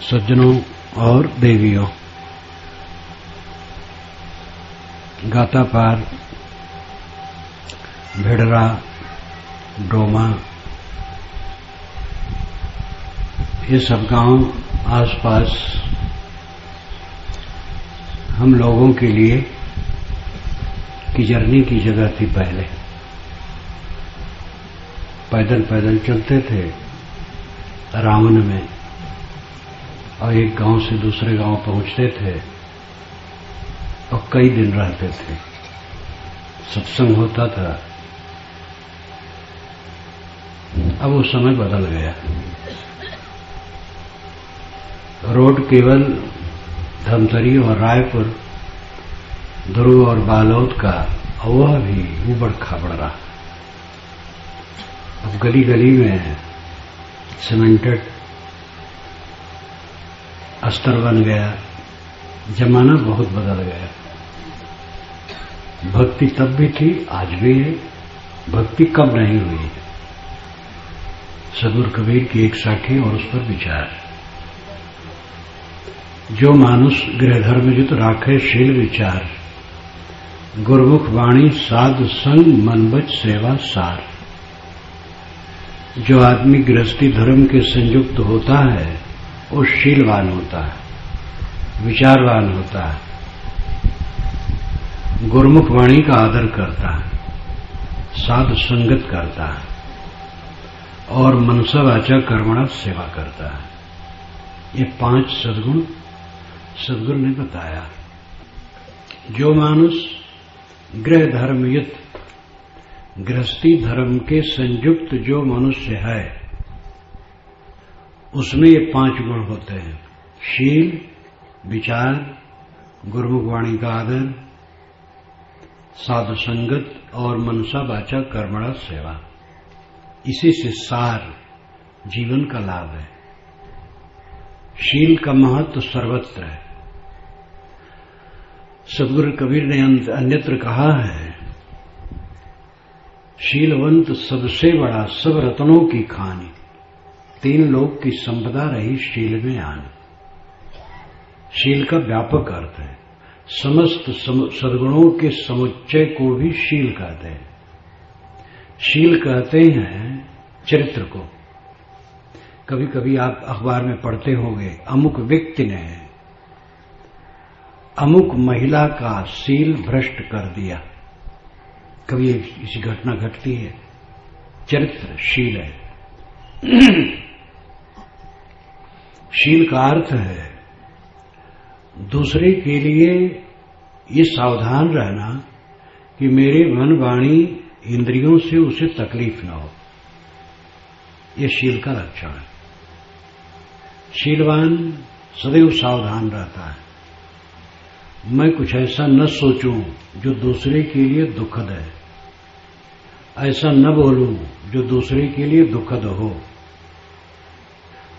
सज्जनों और देवियों, गातापार, भिड़रा, डोमा, ये सब गांव आसपास हम लोगों के लिए किजरने की जगह थी। पहले पैदल पैदल चलते थे रावण में और एक गांव से दूसरे गांव पहुंचते थे और कई दिन रहते थे। सत्संग होता था। अब वो समय बदल गया। रोड केवल धमतरी और रायपुर, ध्रुव और बालोद का, और वह भी उबड़ खाबड़ रहा। अब गली गली में सीमेंटेड अस्तर बन गया। जमाना बहुत बदल गया। भक्ति तब भी थी, आज भी है। भक्ति कब नहीं हुई? सदगुरु कबीर की एक साखी और उस पर विचार। जो मानुष गृह धर्म युत राखे शील विचार, गुरमुख वाणी साधु संग मन बच सेवा सार। जो आदमी गृहस्थी धर्म के संयुक्त होता है वो शीलवान होता है, विचारवान होता है, गुरमुख वाणी का आदर करता है, साधु संगत करता है और मनसा वाचा कर्मणा सेवा करता है। ये 5 सद्गुण सद्गुरु ने बताया। जो मानुष गृह धर्मयुक्त, गृहस्थी धर्म के संयुक्त जो मनुष्य है उसमें ये 5 गुण होते हैं। शील, विचार, गुरुमुख वाणी का आदर, साधु संगत और मनसा वाचा कर्मणा सेवा। इसी से सार जीवन का लाभ है। शील का महत्व सर्वत्र है। सदगुरु कबीर ने अन्यत्र कहा है, शीलवंत सबसे बड़ा सब रत्नों की खानी, 3 लोक की संपदा रही शील में आन। शील का व्यापक अर्थ है। समस्त सद्गुणों के समुच्चय को भी शील कहते हैं। शील कहते हैं चरित्र को। कभी कभी आप अखबार में पढ़ते होंगे, अमुक व्यक्ति ने अमुक महिला का शील भ्रष्ट कर दिया। कभी ऐसी घटना घटती है। चरित्र शील है। शील का अर्थ है दूसरे के लिए ये सावधान रहना कि मेरे मन वाणी इंद्रियों से उसे तकलीफ न हो। यह शील का लक्षण है। शीलवान सदैव सावधान रहता है। मैं कुछ ऐसा न सोचूं जो दूसरे के लिए दुखद है, ऐसा न बोलूं जो दूसरे के लिए दुखद हो,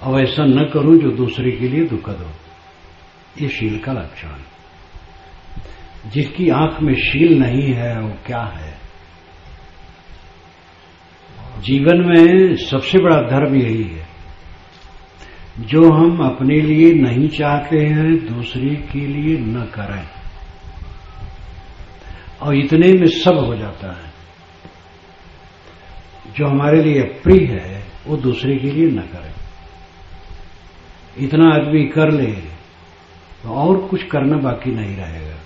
और ऐसा न करूं जो दूसरे के लिए दुखद हो। ये शील का लक्षण है। जिसकी आंख में शील नहीं है वो क्या है? जीवन में सबसे बड़ा धर्म यही है। जो हम अपने लिए नहीं चाहते हैं दूसरे के लिए न करें, और इतने में सब हो जाता है। जो हमारे लिए प्रिय है वो दूसरे के लिए न करें। इतना आदमी कर ले तो और कुछ करना बाकी नहीं रहेगा।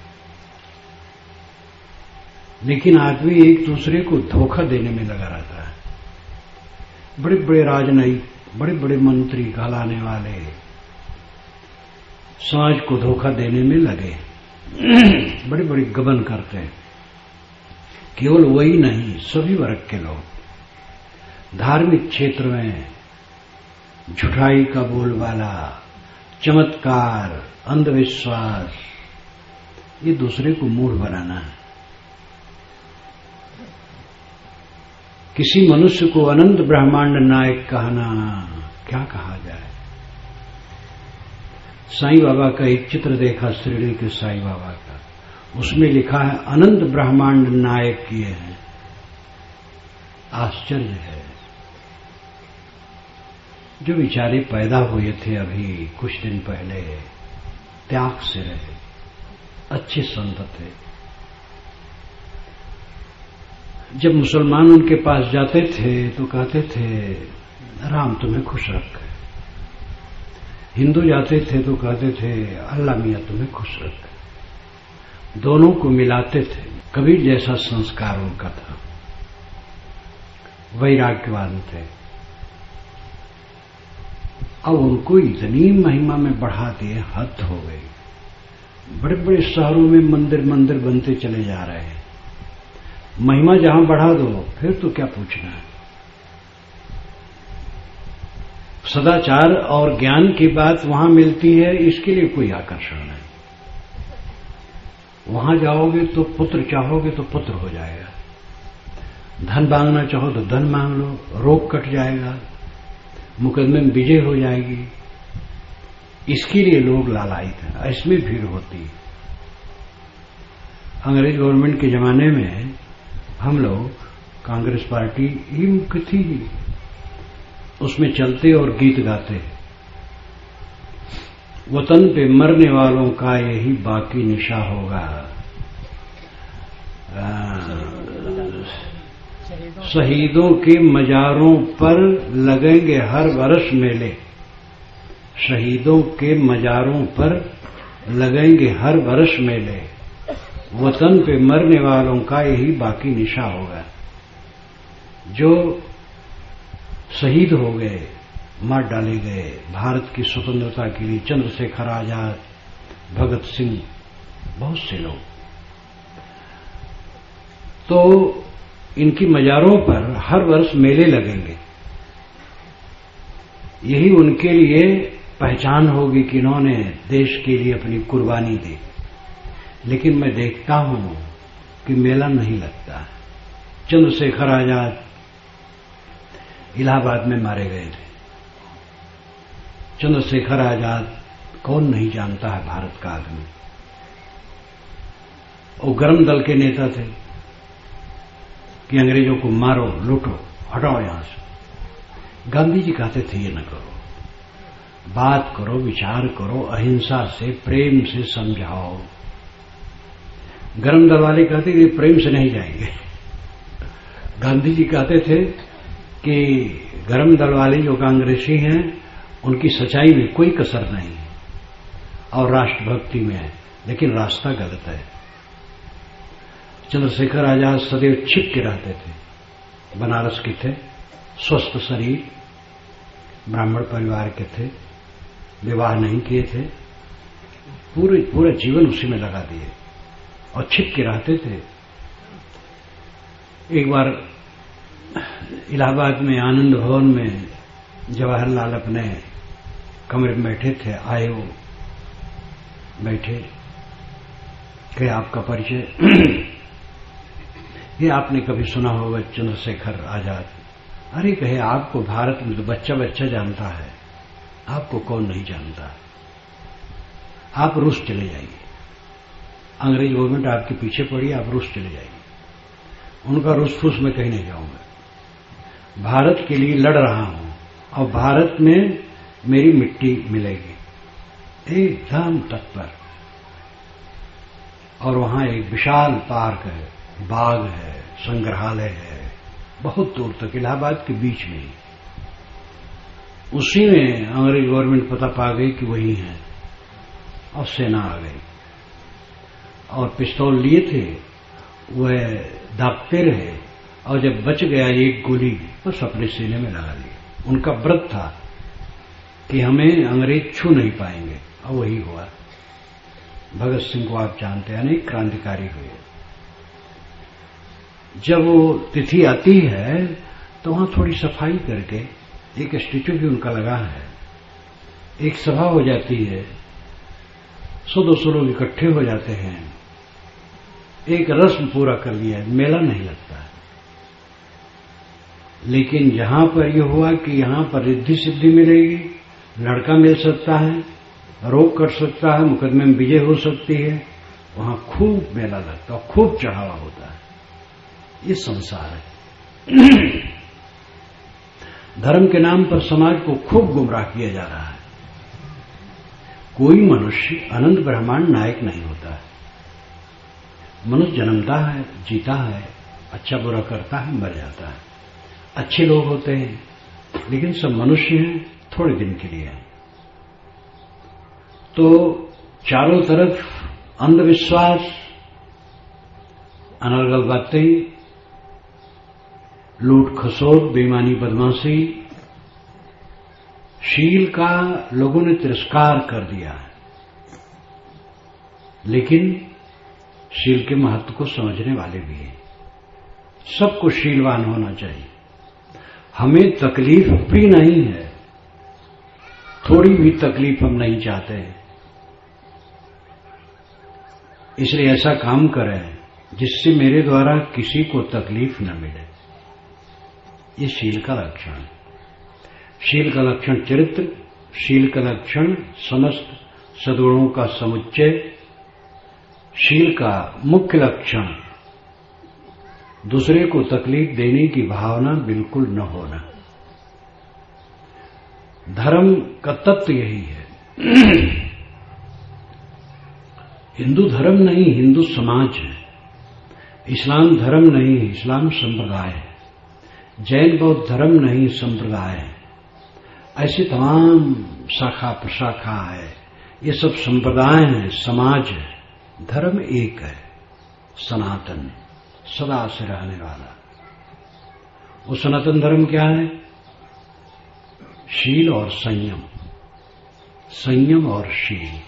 लेकिन आदमी एक दूसरे को धोखा देने में लगा रहता है। बड़े बड़े राजनयिक, बड़े बड़े मंत्री कहलाने वाले समाज को धोखा देने में लगे। बड़े बड़े गबन करते हैं। केवल वही नहीं, सभी वर्ग के लोग। धार्मिक क्षेत्र में झूठाई का बोलबाला, चमत्कार, अंधविश्वास, ये दूसरे को मूढ़ बनाना है। किसी मनुष्य को अनंत ब्रह्मांड नायक कहना, क्या कहा जाए? साईं बाबा का एक चित्र देखा, शिरडी के साईं बाबा का, उसमें लिखा है अनंत ब्रह्मांड नायक किए हैं। आश्चर्य है। जो बेचारे पैदा हुए थे अभी कुछ दिन पहले, त्याग से रहे, अच्छे संत थे। जब मुसलमान उनके पास जाते थे तो कहते थे राम तुम्हें खुश रखे, हिंदू जाते थे तो कहते थे अल्लाह मियां तुम्हें खुश रखे। दोनों को मिलाते थे। कबीर जैसा संस्कार उनका था, वैराग्यवान थे। अब उनको इतनी महिमा में बढ़ा दिए, हद हो गई। बड़े बड़े शहरों में मंदिर मंदिर बनते चले जा रहे हैं। महिमा जहां बढ़ा दो फिर तो क्या पूछना है। सदाचार और ज्ञान की बात वहां मिलती है, इसके लिए कोई आकर्षण नहीं। वहां जाओगे तो पुत्र चाहोगे तो पुत्र हो जाएगा, धन मांगना चाहो तो धन मांग लो, रोग कट जाएगा, मुकदमे में विजय हो जाएगी। इसके लिए लोग लालायित हैं, इसमें भीड़ होती है। अंग्रेज गवर्नमेंट के जमाने में हम लोग, कांग्रेस पार्टी ही मुख्य थी, उसमें चलते और गीत गाते, वतन पे मरने वालों का यही बाकी निशा होगा, शहीदों के मजारों पर लगेंगे हर वर्ष मेले, शहीदों के मजारों पर लगेंगे हर वर्ष मेले, वतन पे मरने वालों का यही बाकी निशा होगा। जो शहीद हो गए, मार डाले गए भारत की स्वतंत्रता के लिए, चंद्रशेखर आजाद, भगत सिंह, बहुत से लोग, तो इनकी मजारों पर हर वर्ष मेले लगेंगे। यही उनके लिए पहचान होगी कि इन्होंने देश के लिए अपनी कुर्बानी दी। लेकिन मैं देखता हूं कि मेला नहीं लगता। चंद्रशेखर आजाद इलाहाबाद में मारे गए थे। चंद्रशेखर आजाद कौन नहीं जानता है, भारत का आदमी। वो गर्म दल के नेता थे कि अंग्रेजों को मारो, लूटो, हटाओ यहां से। गांधी जी कहते थे ये न करो, बात करो, विचार करो, अहिंसा से, प्रेम से समझाओ। गर्म दल वाले कहते कि प्रेम से नहीं जाएंगे। गांधी जी कहते थे कि गर्म दल वाले जो कांग्रेसी हैं उनकी सच्चाई में कोई कसर नहीं है और राष्ट्रभक्ति में है, लेकिन रास्ता गलत है। चंद्रशेखर आजाद सदैव छिप के रहते थे। बनारस के थे, स्वस्थ शरीर, ब्राह्मण परिवार के थे, विवाह नहीं किए थे, पूरा जीवन उसी में लगा दिए और छिप के रहते थे। एक बार इलाहाबाद में आनंद भवन में जवाहरलाल अपने कमरे में बैठे थे, आए वो बैठे, कहे आपका परिचय ये आपने कभी सुना होगा चंद्रशेखर आजाद। अरे कहे आपको भारत में तो बच्चा बच्चा जानता है, आपको कौन नहीं जानता। आप रूस चले जाइए, अंग्रेज गवर्नमेंट आपके पीछे पड़ी, आप रूस चले जाइए। उनका रूस फूस में कहीं नहीं जाऊंगा, भारत के लिए लड़ रहा हूं और भारत में मेरी मिट्टी मिलेगी, एकदम तत्पर। और वहां एक विशाल पार्क है, बाग है, संग्रहालय है, बहुत दूर तक, इलाहाबाद के बीच में ही। उसी में अंग्रेज गवर्नमेंट पता पा गई कि वही है और सेना आ गई और पिस्तौल लिए थे, वह दागते रहे और जब बच गया एक गोली बस अपने सीने में लगा ली। उनका व्रत था कि हमें अंग्रेज छू नहीं पाएंगे और वही हुआ। भगत सिंह को आप जानते हैं, अनेक क्रांतिकारी हुए। जब वो तिथि आती है तो वहां थोड़ी सफाई करके एक स्टेचू भी उनका लगा है, एक सभा हो जाती है, 100-200 लोग इकट्ठे हो जाते हैं, एक रस्म पूरा कर लिया, मेला नहीं लगता। लेकिन जहां पर यह हुआ कि यहां पर रिद्धि सिद्धि मिलेगी, लड़का मिल सकता है, रोग कर सकता है, मुकदमे में विजय हो सकती है, वहां खूब मेला लगता है, खूब चढ़ावा होता है। ये संसार है। धर्म के नाम पर समाज को खूब गुमराह किया जा रहा है। कोई मनुष्य अनंत ब्रह्मांड नायक नहीं होता है। मनुष्य जन्मता है, जीता है, अच्छा बुरा करता है, मर जाता है। अच्छे लोग होते हैं, लेकिन सब मनुष्य हैं, थोड़े दिन के लिए हैं। तो चारों तरफ अंधविश्वास, अनर्गल बातें, लूट खसोट, बेईमानी, बदमाशी, शील का लोगों ने तिरस्कार कर दिया है। लेकिन शील के महत्व को समझने वाले भी हैं। सबको शीलवान होना चाहिए। हमें तकलीफ प्रिय नहीं है, थोड़ी भी तकलीफ हम नहीं चाहते हैं। इसलिए ऐसा काम करें जिससे मेरे द्वारा किसी को तकलीफ न मिले। ये शील का लक्षण है। शील का लक्षण चरित्र, शील का लक्षण समस्त सद्गुणों का समुच्चय, शील का मुख्य लक्षण दूसरे को तकलीफ देने की भावना बिल्कुल न होना। धर्म का तत्व यही है। हिंदू धर्म नहीं, हिंदू समाज है। इस्लाम धर्म नहीं, इस्लाम संप्रदाय है। जैन बौद्ध धर्म नहीं, संप्रदाय है। ऐसी तमाम शाखा प्रशाखा है, ये सब संप्रदाय हैं, समाज है। धर्म एक है, सनातन, सदा से रहने वाला। वो सनातन धर्म क्या है? शील और संयम, संयम और शील,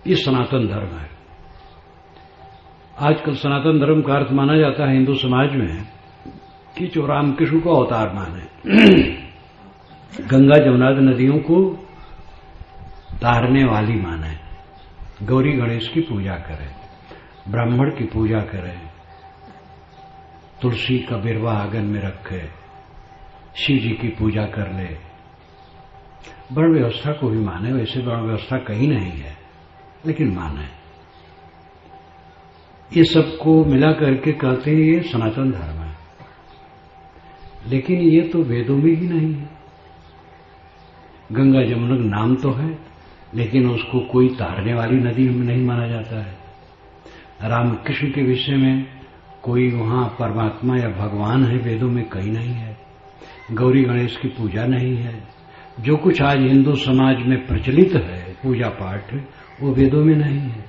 ये सनातन धर्म है। आजकल सनातन धर्म का अर्थ माना जाता है हिंदू समाज में कि जो रामकृष्ण को अवतार माने, गंगा जमुना नदियों को तारने वाली माने, गौरी गणेश की पूजा करें, ब्राह्मण की पूजा करें, तुलसी का बिरवा आंगन में रखे, शिव जी की पूजा कर ले। वर्ण व्यवस्था को भी माने, वैसे वर्ण व्यवस्था कहीं नहीं है, लेकिन माने। ये सबको मिला करके कहते हैं ये सनातन धर्म है। लेकिन ये तो वेदों में ही नहीं है। गंगा जमुना नाम तो है, लेकिन उसको कोई तारने वाली नदी में नहीं माना जाता है। रामकृष्ण के विषय में कोई वहां परमात्मा या भगवान है वेदों में कहीं नहीं है। गौरी गणेश की पूजा नहीं है। जो कुछ आज हिंदू समाज में प्रचलित है पूजा पाठ, वो वेदों में नहीं है।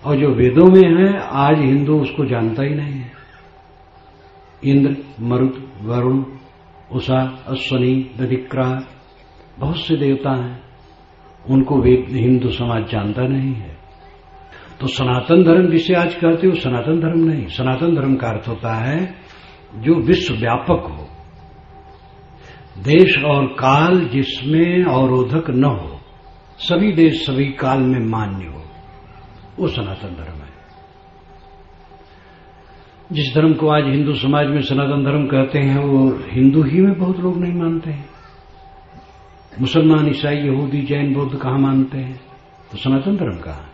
और जो वेदों में है आज हिंदू उसको जानता ही नहीं है। इंद्र, मरुत, वरुण, उषा, अश्वनी, दधिक्रा, बहुत से देवता हैं, उनको वेद हिंदू समाज जानता नहीं है। तो सनातन धर्म जिसे आज कहते हो सनातन धर्म नहीं। सनातन धर्म का अर्थ होता है जो विश्व व्यापक हो, देश और काल जिसमें अवरोधक न हो, सभी देश सभी काल में मान्य हो, वो सनातन धर्म है। जिस धर्म को आज हिंदू समाज में सनातन धर्म कहते हैं वो हिंदू ही में बहुत लोग नहीं मानते हैं। मुसलमान, ईसाई, यहूदी, जैन, बौद्ध कहाँ मानते हैं? तो सनातन धर्म कहाँ?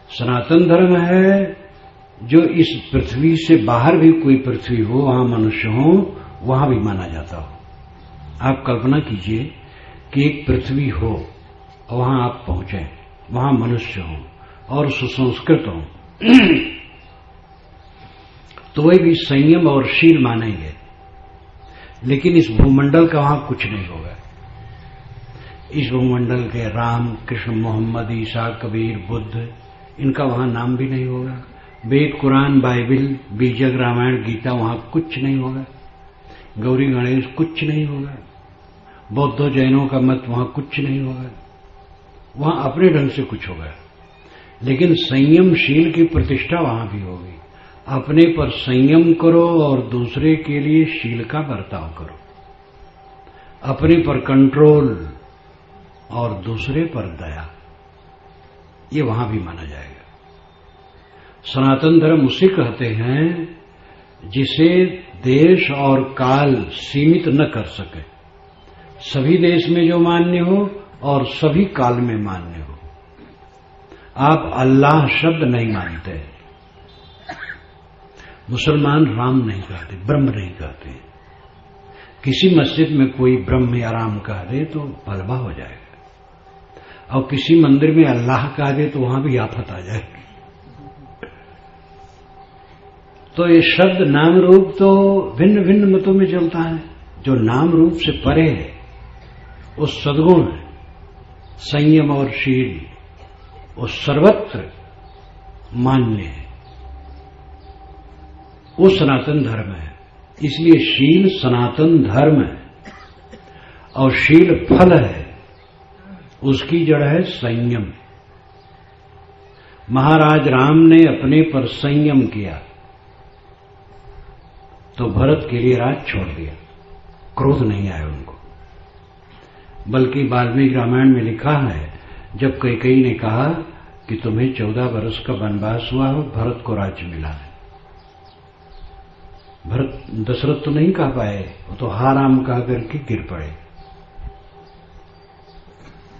सनातन धर्म है जो इस पृथ्वी से बाहर भी कोई पृथ्वी हो, वहां मनुष्य हो, वहां भी माना जाता हो। आप कल्पना कीजिए कि एक पृथ्वी हो और वहां आप पहुंचे, वहां मनुष्य हो और सुसंस्कृत हो, तो वही भी संयम और शील मानेंगे। लेकिन इस भूमंडल का वहां कुछ नहीं होगा। इस भूमंडल के राम, कृष्ण, मोहम्मद, ईसा, कबीर, बुद्ध, इनका वहां नाम भी नहीं होगा। वेद, कुरान, बाइबिल, बीजक, रामायण, गीता, वहां कुछ नहीं होगा। गौरी गणेश कुछ नहीं होगा। बौद्धों जैनों का मत वहां कुछ नहीं होगा। वहां अपने ढंग से कुछ होगा, लेकिन संयम शील की प्रतिष्ठा वहां भी होगी। अपने पर संयम करो और दूसरे के लिए शील का बर्ताव करो। अपने पर कंट्रोल और दूसरे पर दया, ये वहां भी माना जाएगा। सनातन धर्म उसे कहते हैं जिसे देश और काल सीमित न कर सके। सभी देश में जो मान्य हो और सभी काल में मान्य हो। आप अल्लाह शब्द नहीं मानते, मुसलमान राम नहीं कहते, ब्रह्म नहीं कहते। किसी मस्जिद में कोई ब्रह्म या राम कह दे तो भलवा हो जाएगा, और किसी मंदिर में अल्लाह कह दे तो वहां भी आफत आ जाएगी। तो ये शब्द नाम रूप तो भिन्न भिन्न मतों में चलता है। जो नाम रूप से परे है वो सद्गुण है, संयम और शील, वो सर्वत्र मान्य है, वो सनातन धर्म है। इसलिए शील सनातन धर्म है और शील फल है, उसकी जड़ है संयम। महाराज राम ने अपने पर संयम किया तो भरत के लिए राज छोड़ दिया, क्रोध नहीं आया उनको। बल्कि वाल्मीकि रामायण में लिखा है, जब कैकेयी ने कहा कि तुम्हें 14 वर्ष का वनवास हुआ हो, भरत को राज्य मिला है। भरत दशरथ तो नहीं कह पाए, वो तो हा राम कह करके गिर पड़े।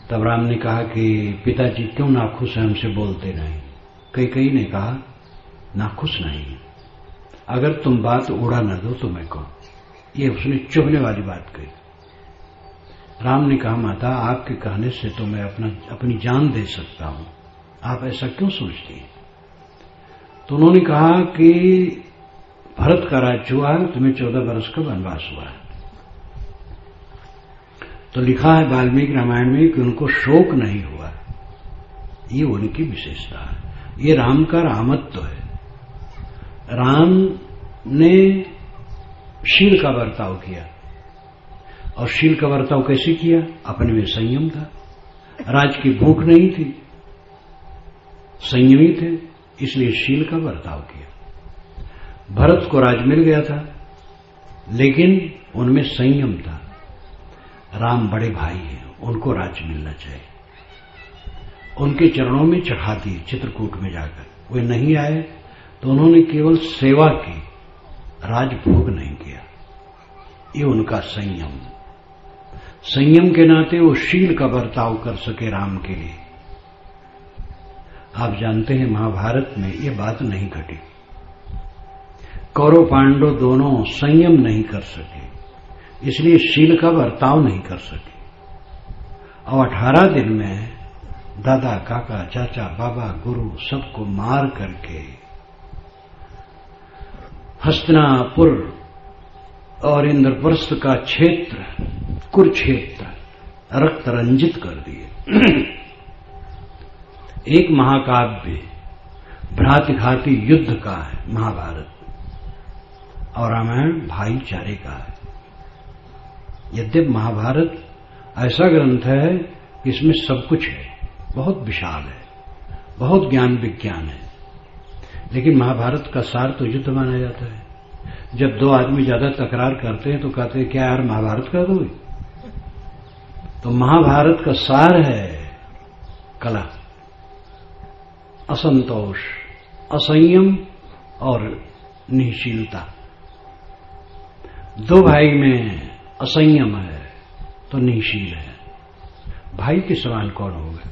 तब राम ने कहा कि पिताजी क्यों नाखुश हैं, हमसे बोलते नहीं। कैकेयी ने कहा नाखुश नहीं, अगर तुम बात उड़ा न दो तो मैं कहूं। ये उसने चुभने वाली बात कही। राम ने कहा माता, आपके कहने से तो मैं अपनी जान दे सकता हूं, आप ऐसा क्यों सोचती हैं? तो उन्होंने कहा कि भरत का राज्य हुआ है, तुम्हें 14 वर्ष का वनवास हुआ है। तो लिखा है वाल्मीकि रामायण में कि उनको शोक नहीं हुआ, ये उनकी विशेषता है। ये राम का रामत्व है। राम ने शील का बर्ताव किया, और शील का बर्ताव कैसे किया? अपने में संयम था, राज की भूख नहीं थी, संयमी थे, इसलिए शील का बर्ताव किया। भरत को राज मिल गया था, लेकिन उनमें संयम था। राम बड़े भाई हैं, उनको राज्य मिलना चाहिए। उनके चरणों में चढ़ा दिए चित्रकूट में जाकर। वे नहीं आए तो उन्होंने केवल सेवा की, राजभोग नहीं किया। ये उनका संयम। संयम के नाते वो शील का बर्ताव कर सके राम के लिए। आप जानते हैं महाभारत में ये बात नहीं घटी। कौरव पांडव दोनों संयम नहीं कर सके, इसलिए शील का बर्ताव नहीं कर सके। और 18 दिन में दादा, काका, चाचा, बाबा, गुरु सबको मार करके हस्तिनापुर और इंद्रप्रस्थ का क्षेत्र, कुरुक्षेत्र रक्त रंजित कर दिए। एक महाकाव्य भ्रातृघाती युद्ध का है महाभारत, और रामायण भाईचारे का है। यद्यप महाभारत ऐसा ग्रंथ है कि इसमें सब कुछ है, बहुत विशाल है, बहुत ज्ञान विज्ञान है, लेकिन महाभारत का सार तो युद्ध माना जाता है। जब दो आदमी ज्यादा तकरार करते हैं तो कहते हैं क्या यार महाभारत कर दोगे? तो महाभारत का सार है कला, असंतोष, असंयम और निःशीलता। दो भाई में असंयम है तो निःशील है, भाई के समान कौन होगा?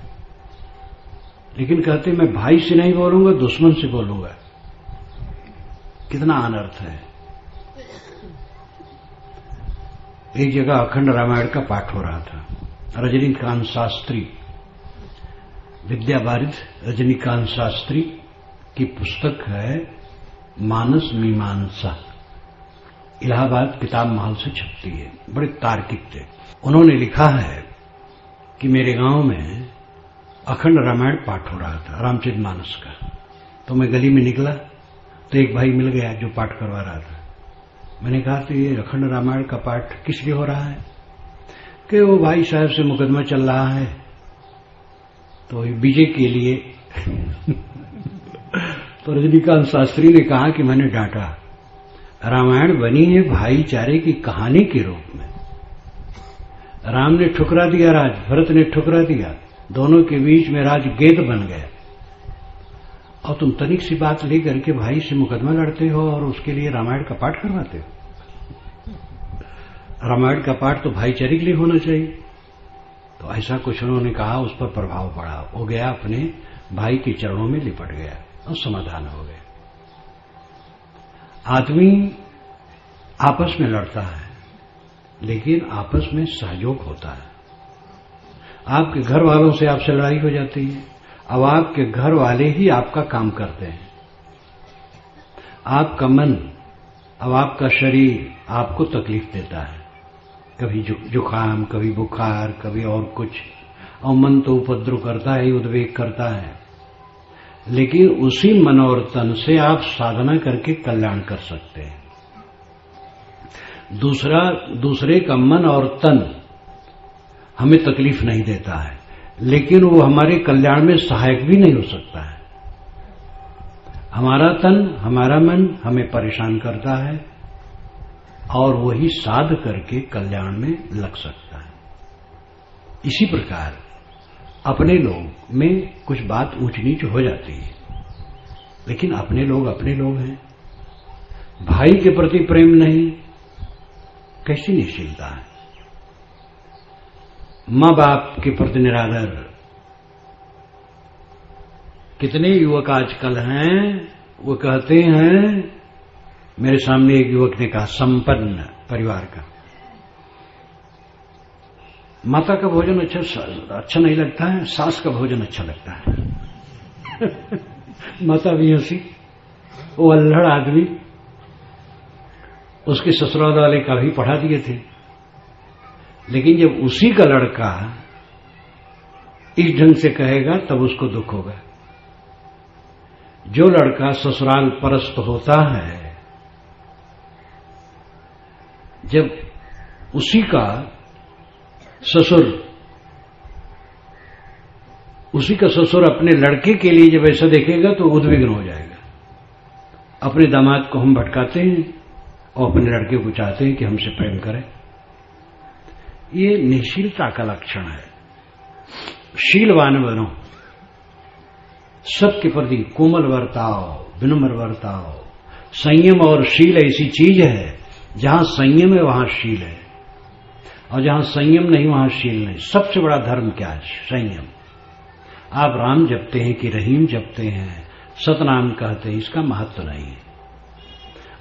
लेकिन कहते मैं भाई से नहीं बोलूंगा, दुश्मन से बोलूंगा। कितना अनर्थ है। एक जगह अखंड रामायण का पाठ हो रहा था। रजनीकांत शास्त्री, विद्यावारिध रजनीकांत शास्त्री की पुस्तक है मानस मीमांसा, इलाहाबाद किताब महल से छपती है, बड़े तार्किक थे। उन्होंने लिखा है कि मेरे गांव में अखंड रामायण पाठ हो रहा था, रामचरितमानस का। तो मैं गली में निकला तो एक भाई मिल गया जो पाठ करवा रहा था। मैंने कहा तो ये अखंड रामायण का पाठ किस लिए हो रहा है? कि वो भाई साहब से मुकदमा चल रहा है तो विजय के लिए। तो रजनीकांत शास्त्री ने कहा कि मैंने डांटा, रामायण बनी है भाईचारे की कहानी के रूप में। राम ने ठुकरा दिया राज, भरत ने ठुकरा दिया, दोनों के बीच में राज गेद बन गया। और तुम तनिक सी बात लेकर के भाई से मुकदमा लड़ते हो और उसके लिए रामायण का पाठ करवाते हो। रामायण का पाठ तो भाईचारे के लिए होना चाहिए। तो ऐसा कुछ उन्होंने कहा, उस पर प्रभाव पड़ा। वो गया अपने भाई के चरणों में लिपट गया और समाधान हो गया। आदमी आपस में लड़ता है, लेकिन आपस में सहयोग होता है। आपके घर वालों से आपसे लड़ाई हो जाती है, अब आपके घर वाले ही आपका काम करते हैं। आपका मन, अब आपका शरीर आपको तकलीफ देता है, कभी जुकाम, कभी बुखार, कभी और कुछ, और मन तो उपद्रव करता है, उद्वेग करता है। लेकिन उसी मन और तन से आप साधना करके कल्याण कर सकते हैं। दूसरे का मन और तन हमें तकलीफ नहीं देता है, लेकिन वो हमारे कल्याण में सहायक भी नहीं हो सकता है। हमारा तन, हमारा मन हमें परेशान करता है और वही साध करके कल्याण में लग सकता है। इसी प्रकार अपने लोग में कुछ बात ऊंच नीच हो जाती है, लेकिन अपने लोग हैं। भाई के प्रति प्रेम नहीं, कैसी निश्चिलता है। मां बाप के प्रति निरादर। कितने युवक आजकल हैं, वो कहते हैं, मेरे सामने एक युवक ने कहा, संपन्न परिवार का, माता का भोजन अच्छा नहीं लगता है, सास का भोजन अच्छा लगता है। माता भी हंसी। वो अल्हड़ आदमी, उसके ससुराल वाले का भी पढ़ा दिए थे, लेकिन जब उसी का लड़का इस ढंग से कहेगा तब उसको दुख होगा। जो लड़का ससुराल परस्त होता है, जब उसी का ससुर अपने लड़के के लिए जब ऐसा देखेगा तो उद्विग्न हो जाएगा। अपने दामाद को हम भटकाते हैं और अपने लड़के को चाहते हैं कि हमसे प्रेम करें। ये निशीलता का लक्षण है। शीलवान बनो, सबके प्रति कोमल बर्ताव, विनम्र बर्ताव। संयम और शील ऐसी चीज है, जहां संयम है वहां शील है, और जहां संयम नहीं वहां शील नहीं। सबसे बड़ा धर्म क्या है? संयम। आप राम जपते हैं कि रहीम जपते हैं, सतनाम कहते हैं, इसका महत्व नहीं है।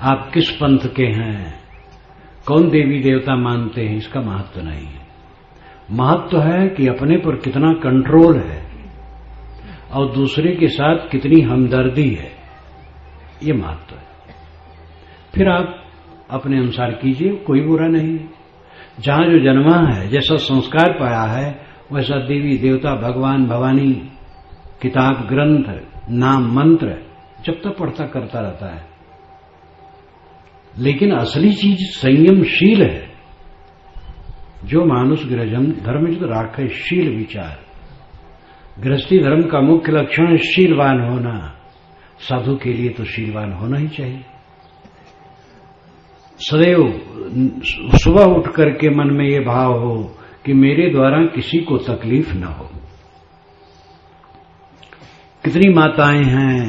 आप किस पंथ के हैं, कौन देवी देवता मानते हैं, इसका महत्व नहीं है। महत्व है कि अपने पर कितना कंट्रोल है और दूसरे के साथ कितनी हमदर्दी है, ये महत्व है। फिर आप अपने अनुसार कीजिए, कोई बुरा नहीं है। जहां जो जन्मा है, जैसा संस्कार पाया है, वैसा देवी देवता, भगवान भवानी, किताब ग्रंथ, नाम मंत्र जब तक पढ़ता करता रहता है। लेकिन असली चीज संयमशील है। जो मानुष धर्म राखे शील विचार। गृहस्थी धर्म का मुख्य लक्षण है शीलवान होना। साधु के लिए तो शीलवान होना ही चाहिए। सदैव सुबह उठ करके मन में ये भाव हो कि मेरे द्वारा किसी को तकलीफ न हो। कितनी माताएं हैं,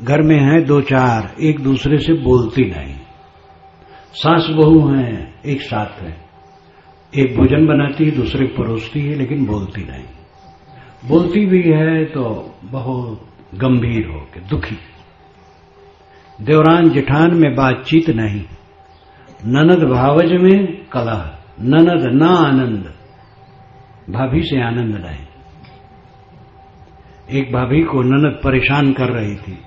घर में हैं दो चार, एक दूसरे से बोलती नहीं। सास बहू हैं, एक साथ है, एक भोजन बनाती है, दूसरे को परोसती है, लेकिन बोलती नहीं। बोलती भी है तो बहुत गंभीर होकर, दुखी। देवरान जेठान में बातचीत नहीं, ननद भावज में कलह, ननद ना आनंद, भाभी से आनंद नहीं। एक भाभी को ननद परेशान कर रही थी,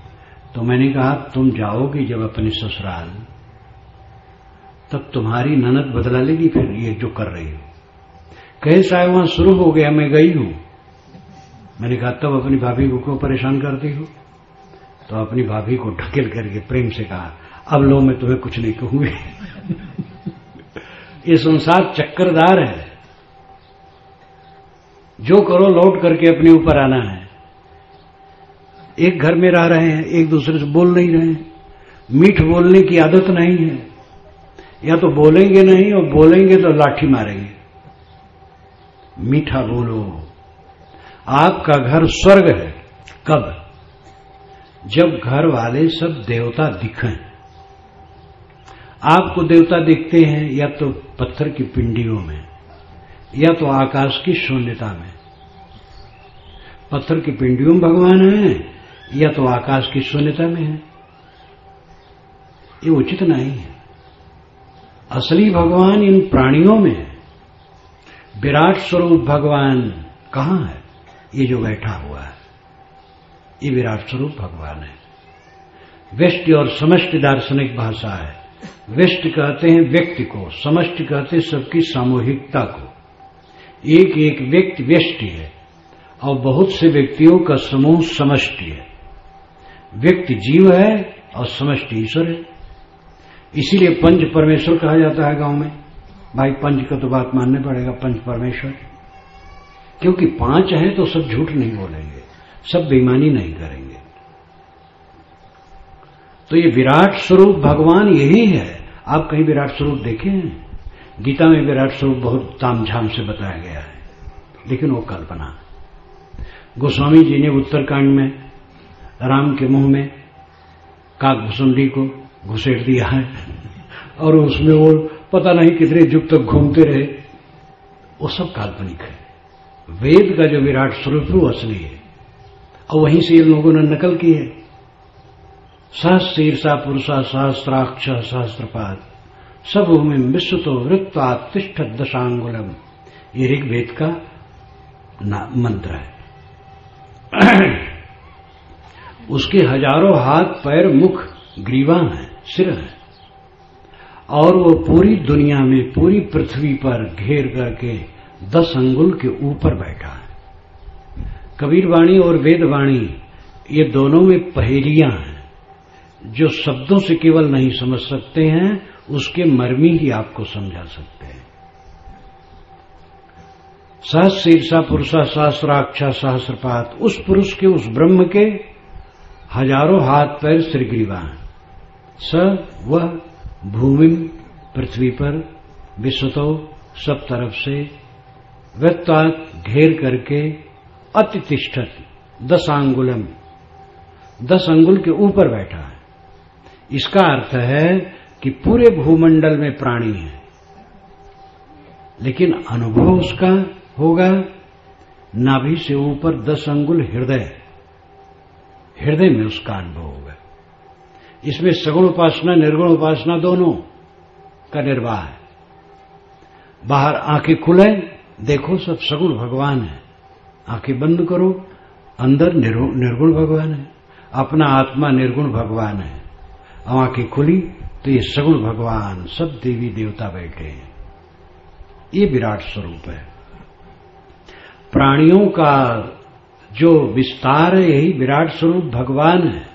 तो मैंने कहा तुम जाओगी जब अपने ससुराल, तब तुम्हारी ननद बदला लेगी फिर ये जो कर रही हो। कहे साहब वहां शुरू हो गया, मैं गई हूं। मैंने कहा तब अपनी भाभी को क्यों परेशान करती हो? तो अपनी भाभी को ढकेल करके प्रेम से कहा, अब लो मैं तुम्हें कुछ नहीं कहूंगी। ये संसार चक्करदार है, जो करो लौट करके अपने ऊपर आना है। एक घर में रह रहे हैं, एक दूसरे से बोल नहीं रहे हैं, मीठ बोलने की आदत नहीं है, या तो बोलेंगे नहीं और बोलेंगे तो लाठी मारेंगे। मीठा बोलो। आपका घर स्वर्ग है। कब? जब घर वाले सब देवता दिखें। आपको देवता दिखते हैं या तो पत्थर की पिंडियों में, या तो आकाश की शून्यता में। पत्थर की पिंडियों में भगवान है, या तो आकाश की शून्यता में है। ये उचित नहीं है। असली भगवान इन प्राणियों में है। विराट स्वरूप भगवान कहां है? ये जो बैठा हुआ है, ये विराट स्वरूप भगवान है। व्यष्टि और समष्टि दार्शनिक भाषा है। व्यष्टि कहते हैं व्यक्ति को, समष्टि कहते हैं सबकी सामूहिकता को। एक एक व्यक्ति व्यष्टि है और बहुत से व्यक्तियों का समूह समष्टि है। व्यक्ति जीव है और समष्टि ईश्वर है। इसीलिए पंच परमेश्वर कहा जाता है गांव में। भाई पंच का तो बात मानने पड़ेगा, पंच परमेश्वर, क्योंकि पांच हैं तो सब झूठ नहीं बोलेंगे, सब बेईमानी नहीं करेंगे। तो ये विराट स्वरूप भगवान यही है। आप कहीं विराट स्वरूप देखे हैं? गीता में विराट स्वरूप बहुत तामझाम से बताया गया है, लेकिन वो कल्पना। गोस्वामी जी ने उत्तरकांड में राम के मुंह में काकभुसुंडी को घुसेड़ दिया है और उसमें वो पता नहीं कितने युग तक घूमते रहे। वो सब काल्पनिक है। वेद का जो विराट स्वरूप वो असली है और वहीं से ये लोगों ने नकल की है। सहस्रीर्षा पुरुषा सहस्राक्ष सहस्त्रपाद सब भूमि विश्व तो वृत्ता तिष्ठ दशांगुलम, ये ऋग्वेद का मंत्र है। उसके हजारों हाथ पैर मुख ग्रीवा है, सिर है, और वो पूरी दुनिया में पूरी पृथ्वी पर घेर करके 10 अंगुल के ऊपर बैठा है। कबीर वाणी और वेद वाणी ये दोनों में पहेलियां हैं। जो शब्दों से केवल नहीं समझ सकते हैं, उसके मर्मी ही आपको समझा सकते हैं। सहस्रीर्षा पुरुषा सहस्राक्षा सहस्रपात, उस पुरुष के, उस ब्रह्म के हजारों हाथ पैर श्रीग्रीवा हैं। स वह भूमि पृथ्वी पर विश्वतो सब तरफ से वृत्तात् घेर करके अतितिष्ठत 10 अंगुलम 10 अंगुल के ऊपर बैठा है। इसका अर्थ है कि पूरे भूमंडल में प्राणी है, लेकिन अनुभव उसका होगा नाभि से ऊपर 10 अंगुल हृदय, हृदय में उसका अनुभव होगा। इसमें सगुण उपासना निर्गुण उपासना दोनों का निर्वाह है। बाहर आंखें खुले देखो सब सगुण भगवान है, आंखें बंद करो अंदर निर्गुण भगवान है। अपना आत्मा निर्गुण भगवान है, आंखें खुली तो ये सगुण भगवान सब देवी देवता बैठे हैं। ये विराट स्वरूप है। प्राणियों का जो विस्तार है यही विराट स्वरूप भगवान है।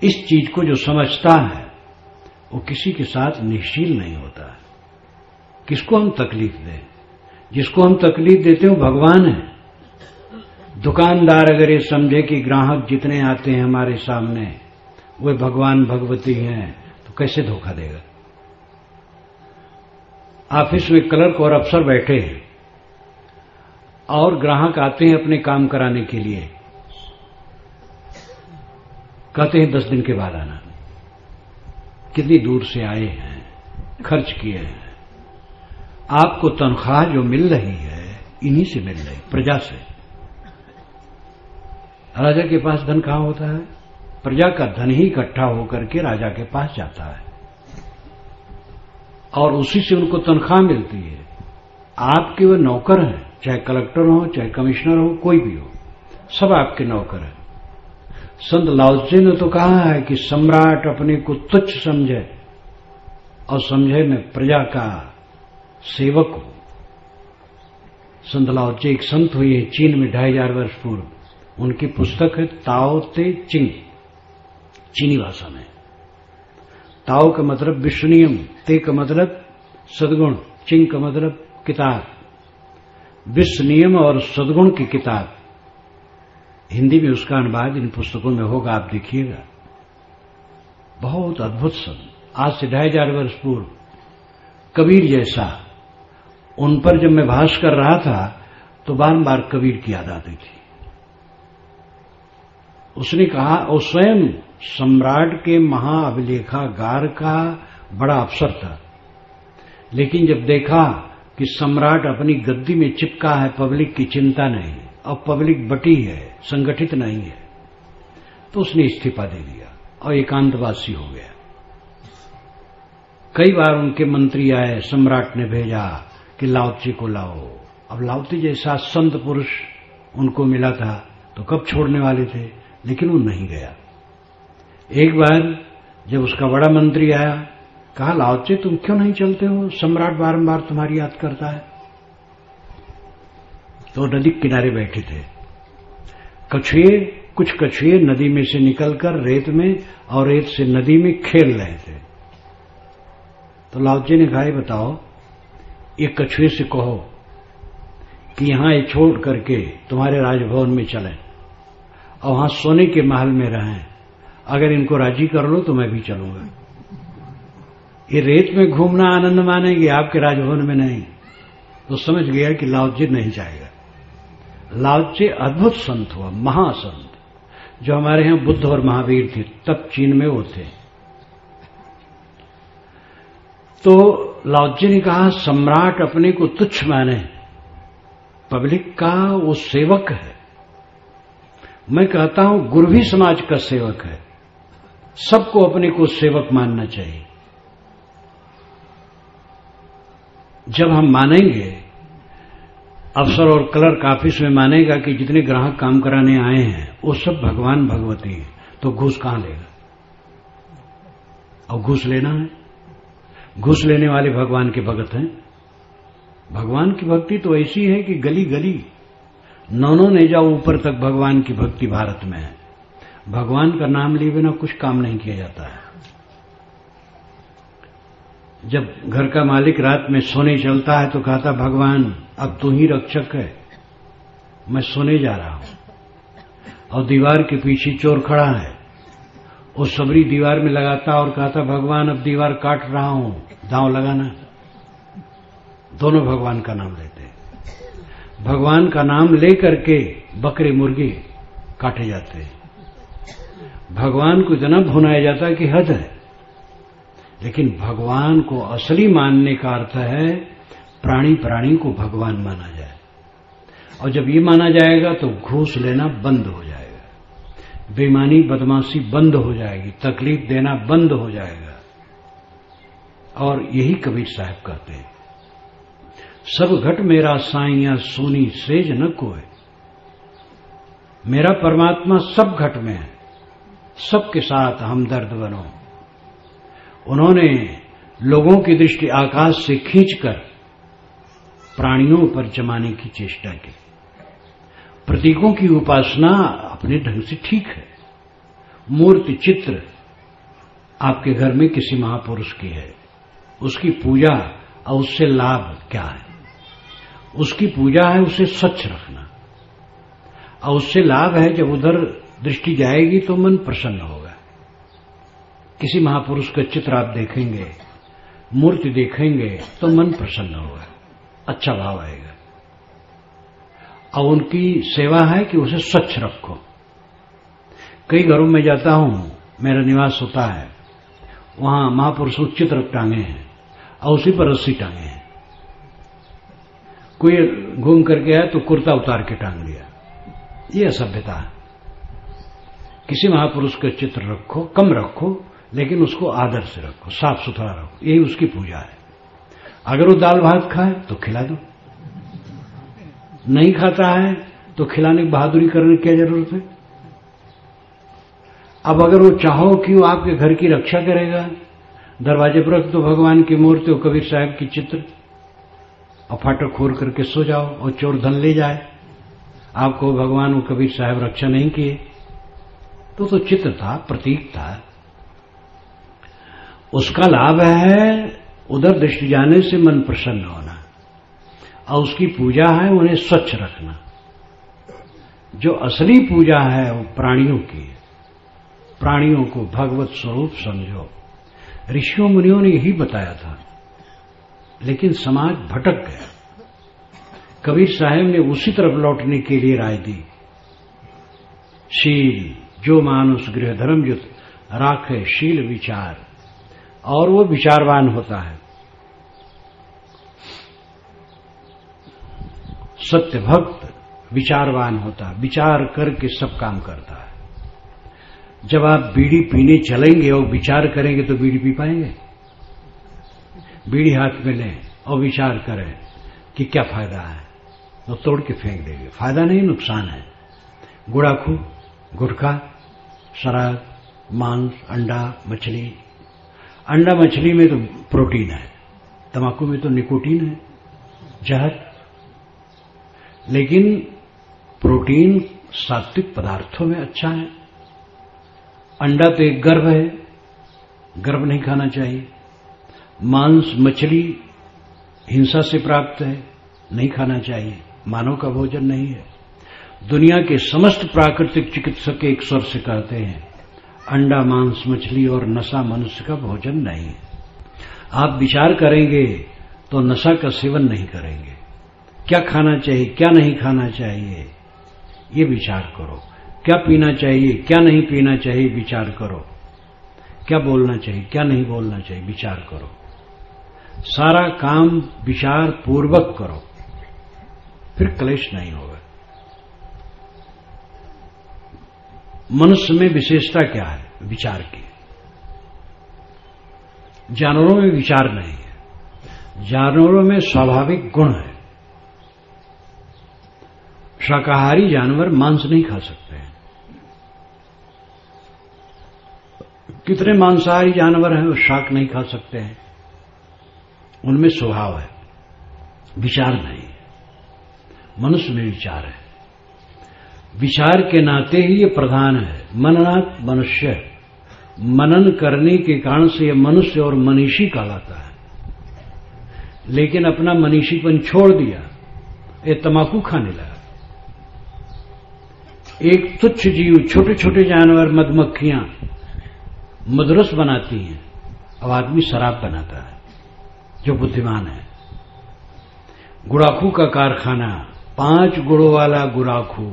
इस चीज को जो समझता है वो किसी के साथ निशील नहीं होता। किसको हम तकलीफ दें? जिसको हम तकलीफ देते हैं वो भगवान है। दुकानदार अगर ये समझे कि ग्राहक जितने आते हैं हमारे सामने वे भगवान भगवती हैं, तो कैसे धोखा देगा? ऑफिस में क्लर्क और अफसर बैठे हैं और ग्राहक आते हैं अपने काम कराने के लिए, कहते हैं 10 दिन के बाद आना। कितनी दूर से आए हैं, खर्च किए हैं। आपको तनख्वाह जो मिल रही है इन्हीं से मिल रही, प्रजा से। राजा के पास धन कहां होता है? प्रजा का धन ही इकट्ठा होकर के राजा के पास जाता है और उसी से उनको तनख्वाह मिलती है। आपके वो नौकर हैं, चाहे कलेक्टर हो चाहे कमिश्नर हो, कोई भी हो, सब आपके नौकर हैं। संत लाओत्से ने तो कहा है कि सम्राट अपने को तुच्छ समझे और समझे मैं प्रजा का सेवक हूं। संत लाओत्से एक संत हुए चीन में 2500 वर्ष पूर्व। उनकी पुस्तक है ताओ ते चिंग, चीनी भाषा में। ताओ का मतलब विश्व नियम, ते का मतलब सद्गुण, चिंग का मतलब किताब। विश्व नियम और सद्गुण की किताब, हिंदी में उसका अनुवाद इन पुस्तकों में होगा, आप देखिएगा। बहुत अद्भुत शब्द। आज से 2500 वर्ष पूर्व कबीर जैसा, उन पर जब मैं भाष्य कर रहा था तो बार-बार कबीर की याद आती थी। उसने कहा, और स्वयं सम्राट के महाअभिलेखागार का बड़ा अफसर था, लेकिन जब देखा कि सम्राट अपनी गद्दी में चिपका है, पब्लिक की चिंता नहीं और पब्लिक बटी है, संगठित नहीं है, तो उसने इस्तीफा दे दिया। और एकांतवासी हो गया। कई बार उनके मंत्री आए, सम्राट ने भेजा कि लाओत्से को लाओ। अब लाओत्से जैसा संत पुरुष उनको मिला था तो कब छोड़ने वाले थे, लेकिन वो नहीं गया। एक बार जब उसका बड़ा मंत्री आया, कहा लाओत्से तुम क्यों नहीं चलते हो, सम्राट बारंबार तुम्हारी याद करता है। तो नदी किनारे बैठे थे। कुछ कछुए नदी में से निकलकर रेत में और रेत से नदी में खेल रहे थे। तो लाओत्से ने कहा बताओ, ये कछुए से कहो कि यहां ये छोड़ करके तुम्हारे राजभवन में चलें और वहां सोने के महल में रहें। अगर इनको राजी कर लो तो मैं भी चलूंगा। ये रेत में घूमना आनंद मानेंगे, आपके राजभवन में नहीं। तो समझ गया कि लाओत्से नहीं जाएगा। लाओत्से अद्भुत संत हुआ, महासंत। जो हमारे यहां बुद्ध और महावीर थे, तब चीन में वो थे। तो लाओत्से ने कहा सम्राट अपने को तुच्छ माने, पब्लिक का वो सेवक है। मैं कहता हूं गुरु भी समाज का सेवक है। सबको अपने को सेवक मानना चाहिए। जब हम मानेंगे, अफसर और क्लर्क ऑफिस में मानेगा कि जितने ग्राहक काम कराने आए हैं वो सब भगवान भगवती हैं, तो घूस कहां लेगा। और घूस लेना है, घूस लेने वाले भगवान के भगत हैं। भगवान की भक्ति तो ऐसी है कि गली गली नौनों ने जाओ ऊपर तक भगवान की भक्ति भारत में है। भगवान का नाम लिए बिना कुछ काम नहीं किया जाता है। जब घर का मालिक रात में सोने चलता है तो कहता भगवान अब तू ही रक्षक है, मैं सोने जा रहा हूं। और दीवार के पीछे चोर खड़ा है, वो सबरी दीवार में लगाता और कहता भगवान अब दीवार काट रहा हूं, दांव लगाना। दोनों भगवान का नाम लेते हैं। भगवान का नाम लेकर के बकरे मुर्गे काटे जाते हैं। भगवान को इतना भुनाया जाता है कि हद है। लेकिन भगवान को असली मानने का अर्थ है प्राणी प्राणी को भगवान माना जाए। और जब ये माना जाएगा तो घूस लेना बंद हो जाएगा, बेईमानी बदमाशी बंद हो जाएगी, तकलीफ देना बंद हो जाएगा। और यही कबीर साहब कहते हैं, सब घट मेरा साइया सोनी सेज न कोय। मेरा परमात्मा सब घट में है, सबके साथ हमदर्द बनो। उन्होंने लोगों की दृष्टि आकाश से खींचकर प्राणियों पर जमाने की चेष्टा की। प्रतीकों की उपासना अपने ढंग से ठीक है। मूर्ति चित्र आपके घर में किसी महापुरुष की है, उसकी पूजा और उससे लाभ क्या है? उसकी पूजा है उसे स्वच्छ रखना, और उससे लाभ है जब उधर दृष्टि जाएगी तो मन प्रसन्न होगा। किसी महापुरुष का चित्र आप देखेंगे, मूर्ति देखेंगे तो मन प्रसन्न होगा, अच्छा भाव आएगा। और उनकी सेवा है कि उसे स्वच्छ रखो। कई घरों में जाता हूं, मेरा निवास होता है, वहां महापुरुषों चित्र टांगे हैं और उसी पर रस्सी टांगे हैं। कोई घूम करके आया तो कुर्ता उतार के टांग लिया, ये असभ्यता है। किसी महापुरुष का चित्र रखो, कम रखो, लेकिन उसको आदर से रखो, साफ सुथरा रखो, यही उसकी पूजा है। अगर वो दाल भात खाए तो खिला दो, नहीं खाता है तो खिलाने की बहादुरी करने की क्या जरूरत है? अब अगर वो चाहो कि वो आपके घर की रक्षा करेगा, दरवाजे पर रख दो भगवान की मूर्ति और कबीर साहब की चित्र, और फाटक खोल करके सो जाओ और चोर धन ले जाए। आपको भगवान और कबीर साहब रक्षा नहीं किए, तो चित्र था, प्रतीक था, उसका लाभ है उधर दृष्टि जाने से मन प्रसन्न होना, और उसकी पूजा है उन्हें स्वच्छ रखना। जो असली पूजा है वो प्राणियों की है। प्राणियों को भगवत स्वरूप समझो। ऋषियों मुनियों ने यही बताया था, लेकिन समाज भटक गया। कबीर साहब ने उसी तरफ लौटने के लिए राय दी। शील जो मानुष गृह धर्मयुत राखे शील विचार, और वो विचारवान होता है। सत्य भक्त विचारवान होता है, विचार करके सब काम करता है। जब आप बीड़ी पीने चलेंगे और विचार करेंगे तो बीड़ी पी पाएंगे? बीड़ी हाथ में लें और विचार करें कि क्या फायदा है, तो तोड़ के फेंक देंगे। फायदा नहीं, नुकसान है। गुड़ाखू, गुटखा, शराब, मांस, अंडा, मछली। अंडा मछली में तो प्रोटीन है, तंबाकू में तो निकोटीन है, जहर। लेकिन प्रोटीन सात्विक पदार्थों में अच्छा है। अंडा तो एक गर्भ है, गर्भ नहीं खाना चाहिए। मांस, मछली हिंसा से प्राप्त है, नहीं खाना चाहिए, मानव का भोजन नहीं है। दुनिया के समस्त प्राकृतिक चिकित्सक एक स्वर से कहते हैं अंडा, मांस, मछली और नशा मनुष्य का भोजन नहीं है। आप विचार करेंगे तो नशा का सेवन नहीं करेंगे। क्या खाना चाहिए, क्या नहीं खाना चाहिए, ये विचार करो। क्या पीना चाहिए, क्या नहीं पीना चाहिए, विचार करो। क्या बोलना चाहिए, क्या नहीं बोलना चाहिए, विचार करो। सारा काम विचार पूर्वक करो, फिर क्लेश नहीं होगा। मनुष्य में विशेषता क्या है? विचार की। जानवरों में विचार नहीं है, जानवरों में स्वाभाविक गुण है। शाकाहारी जानवर मांस नहीं खा सकते हैं। कितने मांसाहारी जानवर हैं वो शाक नहीं खा सकते हैं, उनमें स्वभाव है, विचार नहीं है। मनुष्य में विचार है। विचार के नाते ही ये प्रधान है। मननात् मनुष्य, मनन करने के कारण से ये मनुष्य और मनीषी कहलाता है। लेकिन अपना मनीषीपन छोड़ दिया, ये तंबाकू खाने लगा। एक तुच्छ जीव, छोटे छोटे जानवर, मधुमक्खियां मधुरस बनाती हैं, अब आदमी शराब बनाता है जो बुद्धिमान है। गुड़ाखू का कारखाना, 5 गुणों वाला गुड़ाखू,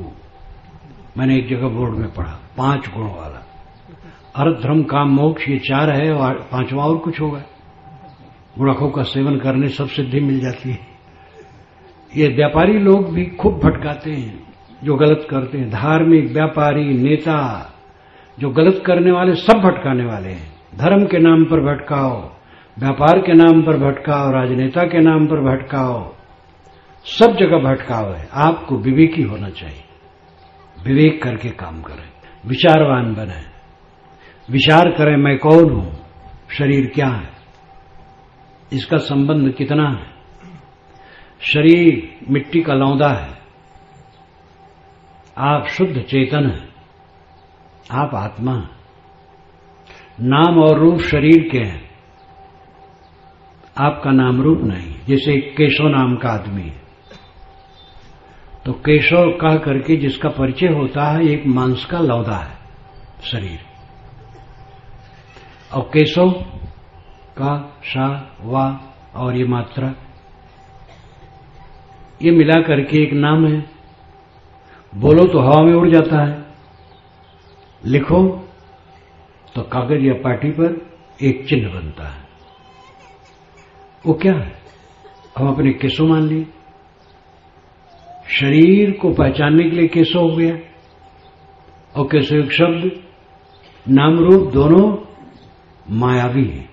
मैंने एक जगह बोर्ड में पढ़ा, 5 गुणों वाला। अर्थ, धर्म, काम, मोक्ष, ये 4 है और 5वां और कुछ होगा। गुड़ाखू का सेवन करने सब सिद्धि मिल जाती है। ये व्यापारी लोग भी खूब भटकाते हैं जो गलत करते हैं। धार्मिक, व्यापारी, नेता, जो गलत करने वाले सब भटकाने वाले हैं। धर्म के नाम पर भटकाओ, व्यापार के नाम पर भटकाओ, राजनेता के नाम पर भटकाओ, सब जगह भटकाव है। आपको विवेकी होना चाहिए, विवेक करके काम करें, विचारवान बने, विचार करें मैं कौन हूं, शरीर क्या है, इसका संबंध कितना है। शरीर मिट्टी का लौंदा है, आप शुद्ध चेतन हैं, आप आत्मा हैं। नाम और रूप शरीर के हैं, आपका नाम रूप नहीं। जैसे केशव नाम का आदमी है तो केशव कह करके जिसका परिचय होता है एक मांस का लौदा है शरीर, और केशव का शा वा और ये मात्रा, ये मिला करके एक नाम है। बोलो तो हवा में उड़ जाता है, लिखो तो कागज या पाटी पर एक चिन्ह बनता है। वो क्या है? हम अपने केशव मान लिए। शरीर को पहचानने के लिए केशव हो गया, और केशव एक शब्द, नाम रूप दोनों मायावी है।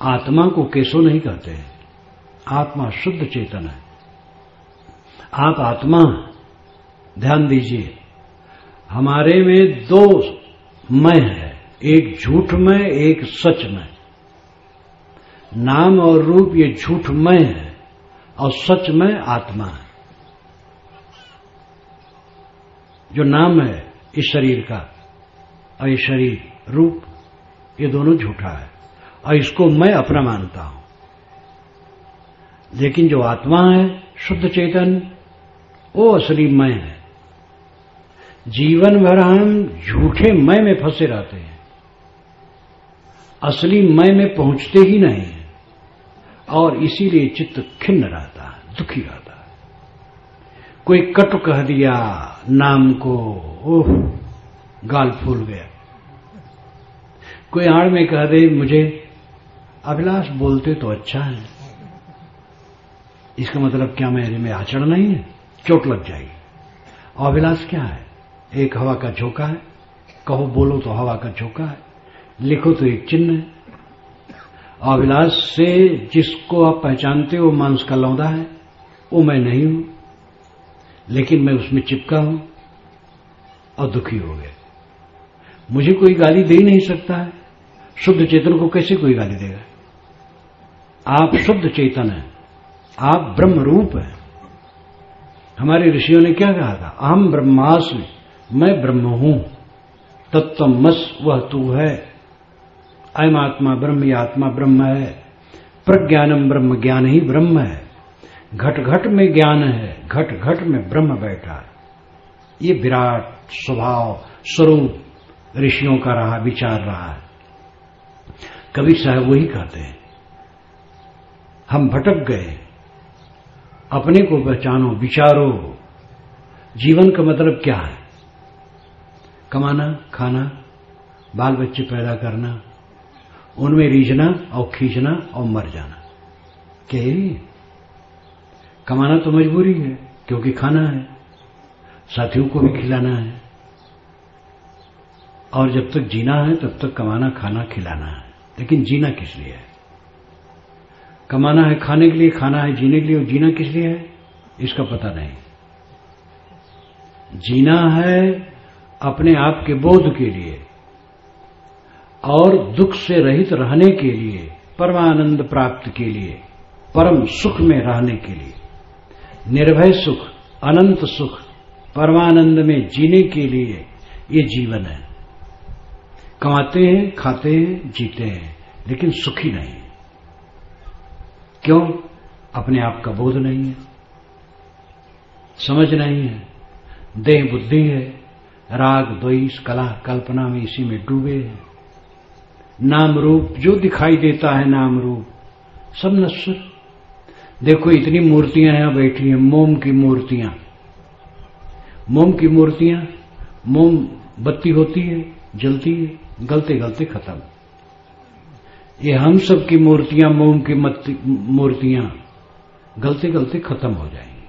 आत्मा को केशव नहीं कहते हैं, आत्मा शुद्ध चेतन है। आप आत्मा, ध्यान दीजिए, हमारे में 2 मैं है, एक झूठ में, एक सच में। नाम और रूप ये झूठ में है और सच में आत्मा है। जो नाम है इस शरीर का और ये शरीर रूप, ये दोनों झूठा है और इसको मैं अपना मानता हूं। लेकिन जो आत्मा है शुद्ध चेतन, वो असली मैं है। जीवन भर हम झूठे मैं में फंसे रहते हैं, असली मैं में पहुंचते ही नहीं है, और इसीलिए चित्त खिन्न रहता है, दुखी रहता है। कोई कटु कह दिया नाम को, ओह गाल फूल गया। कोई आड़ में कह दे मुझे अभिलाष बोलते तो अच्छा है, इसका मतलब क्या मेरे में आचरण नहीं है, चोट लग जाएगी। और अभिलाष क्या है? एक हवा का झोंका है, कहो बोलो तो हवा का झोंका है, लिखो तो एक चिन्ह है। अभिलाष से जिसको आप पहचानते हो मांस का लौंदा है, वो मैं नहीं हूं, लेकिन मैं उसमें चिपका हूं और दुखी हो गए। मुझे कोई गाली दे ही नहीं सकता है, शुद्ध चेतन को कैसे कोई गाली देगा? आप शुद्ध चेतन हैं, आप ब्रह्म रूप हैं। हमारे ऋषियों ने क्या कहा था? अहम ब्रह्मास्मि, मैं ब्रह्म हूं, तत्त्वमस, वह तू है। अयम आत्मा ब्रह्म, ये आत्मा ब्रह्म है। प्रज्ञानम ब्रह्म, ज्ञान ही ब्रह्म है। घट घट में ज्ञान है, घट घट में ब्रह्म बैठा है। ये विराट स्वभाव स्वरूप ऋषियों का रहा, विचार रहा है। कबीर साहब वही कहते हैं, हम भटक गए, अपने को पहचानो, विचारो। जीवन का मतलब क्या है? कमाना, खाना, बाल बच्चे पैदा करना, उनमें रीझना और खींचना और मर जाना। क्या यही? कमाना तो मजबूरी है, क्योंकि खाना है, साथियों को भी खिलाना है, और जब तक जीना है तब तक कमाना, खाना, खिलाना है। लेकिन जीना किस लिए है? कमाना है खाने के लिए, खाना है जीने के लिए, और जीना किस लिए है इसका पता नहीं। जीना है अपने आप के बोध के लिए और दुख से रहित रहने के लिए, परमानंद प्राप्त के लिए, परम सुख में रहने के लिए, निर्भय सुख, अनंत सुख, परमानंद में जीने के लिए ये जीवन है। कमाते हैं, खाते हैं, जीते हैं, लेकिन सुखी नहीं। क्यों? अपने आप का बोध नहीं है, समझ नहीं है, देह बुद्धि है, राग द्वेष कला कल्पना में इसी में डूबे हैं। नाम रूप जो दिखाई देता है, नाम रूप सब नश्वर। देखो इतनी मूर्तियां यहां बैठी हैं, मोम की मूर्तियां। मोम की मूर्तियां, मोम बत्ती होती है, जलती है, गलते गलते खत्म। ये हम सब की मूर्तियां, मोम की मूर्तियां गलते गलते खत्म हो जाएंगी।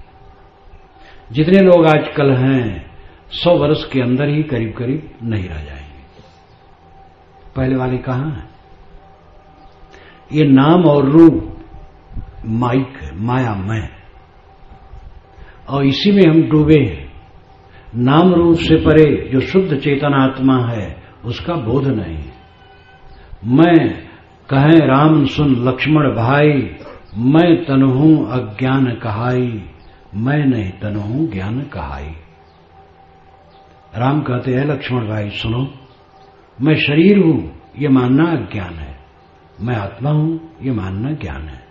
जितने लोग आजकल हैं 100 वर्ष के अंदर ही करीब करीब नहीं रह जाएंगे। पहले वाले कहां हैं? ये नाम और रूप माइक है, माया मैं, और इसी में हम डूबे हैं। नाम रूप से परे जो शुद्ध चेतन आत्मा है उसका बोध नहीं। मैं कहें राम सुन लक्ष्मण भाई, मैं तनहूं अज्ञान कहाई, मैं नहीं तनहूं ज्ञान कहाई। राम कहते हैं लक्ष्मण भाई सुनो, मैं शरीर हूं ये मानना अज्ञान है, मैं आत्मा हूं ये मानना ज्ञान है।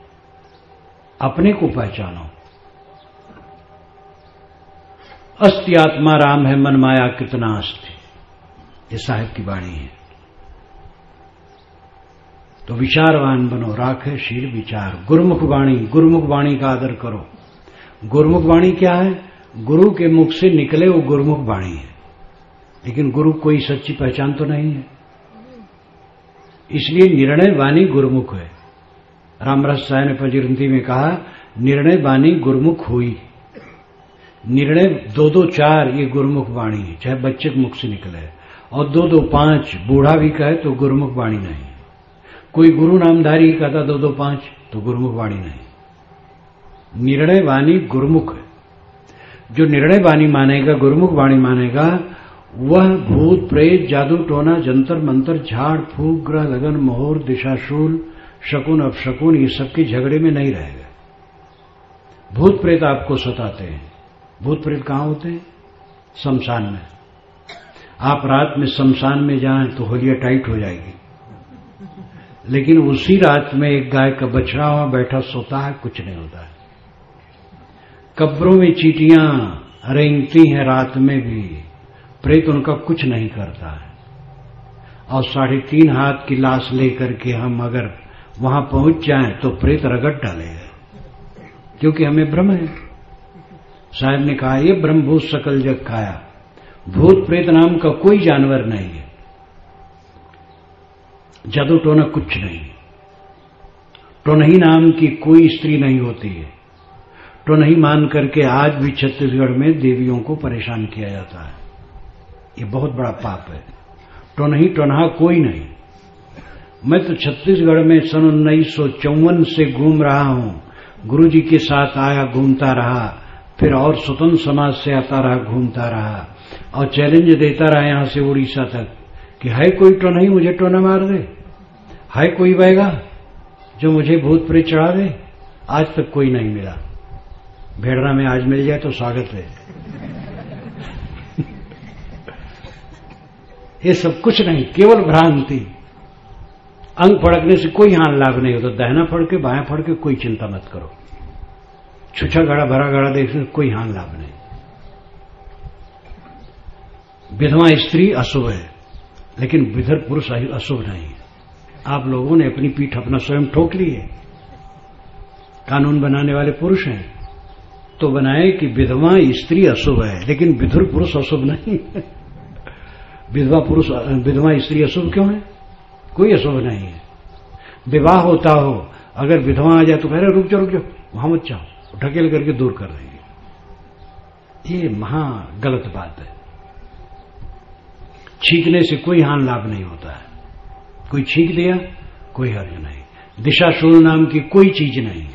अपने को पहचानो। अस्ति आत्मा राम है, मन माया कितना अस्ति, ये साहिब की वाणी है। तो विचारवान बनो, राखे शील विचार। गुरुमुख वाणी, गुरुमुख वाणी का आदर करो। गुरुमुख वाणी क्या है? गुरु के मुख से निकले वो गुरुमुख वाणी है, लेकिन गुरु कोई सच्ची पहचान तो नहीं है, इसलिए निर्णय वाणी गुरुमुख है। रामरस साय ने पंचग्रंथि में कहा, निर्णय वाणी गुरुमुख हुई। निर्णय 2-2-4 ये गुरुमुख वाणी है, चाहे बच्चे के मुख से निकले, और 2-2-5 बूढ़ा भी कहे तो गुरुमुख वाणी नहीं। कोई गुरु नामधारी कहता 2-2-5 तो गुरुमुख वाणी नहीं। निर्णय वाणी गुरुमुख है। जो निर्णय वाणी मानेगा, गुरुमुख वाणी मानेगा, वह भूत प्रेत जादू टोना जंतर मंतर झाड़ फूक ग्रह लगन मोहर दिशाशूल शकुन अपशकुन ये सबके झगड़े में नहीं रहेगा। भूत प्रेत आपको सताते हैं। भूत प्रेत कहां होते हैं? शमशान में। आप रात में शमशान में जाएं तो होलिया टाइट हो जाएगी, लेकिन उसी रात में एक गाय का बछड़ा वहां बैठा सोता है, कुछ नहीं होता है। कब्रों में चींटियां रेंगती हैं रात में भी, प्रेत उनका कुछ नहीं करता है। और 3.5 हाथ की लाश लेकर के हम अगर वहां पहुंच जाएं तो प्रेत रगड़ डालेगा, क्योंकि हमें भ्रम है। साहब ने कहा ये ब्रह्मभूत सकल जग खाया। भूत प्रेत नाम का कोई जानवर नहीं है, जादू टोना कुछ नहीं, टोनही नाम की कोई स्त्री नहीं होती है। टोनही मान करके आज भी छत्तीसगढ़ में देवियों को परेशान किया जाता है, ये बहुत बड़ा पाप है। टोनही टोनहा कोई नहीं। मैं तो छत्तीसगढ़ में सन 1954 से घूम रहा हूं, गुरुजी के साथ आया घूमता रहा, फिर और स्वतंत्र समाज से आता रहा घूमता रहा, और चैलेंज देता रहा यहां से उड़ीसा तक कि है कोई टोनही मुझे टोना मार दे, है कोई बैगा जो मुझे भूत प्रेत चढ़ा दे। आज तक कोई नहीं मिला। भेड़रा में आज मिल जाए तो स्वागत है। ये सब कुछ नहीं, केवल भ्रांति। अंग फड़कने से कोई हानि लाभ नहीं होता। दाहिना फड़के बायां फड़के कोई चिंता मत करो। छुछा घड़ा भरा घड़ा देखने से कोई हानि लाभ नहीं। विधवा स्त्री अशुभ है, लेकिन विधर पुरुष अशुभ नहीं है। आप लोगों ने अपनी पीठ अपना स्वयं ठोक ली है। कानून बनाने वाले पुरुष हैं तो बनाए कि विधवा स्त्री अशुभ है, लेकिन विधुर पुरुष अशुभ नहीं है। विधवा स्त्री अशुभ क्यों है? कोई अशुभ नहीं है। विवाह होता हो, अगर विधवा आ जाए तो कह रहे रुक जाओ वहां मत जाओ, ढकेल करके दूर कर देंगे। ये महा गलत बात है। छींकने से कोई हानि लाभ नहीं होता है। कोई छींक दिया कोई हर्ज नहीं। दिशाशूल नाम की कोई चीज नहीं है।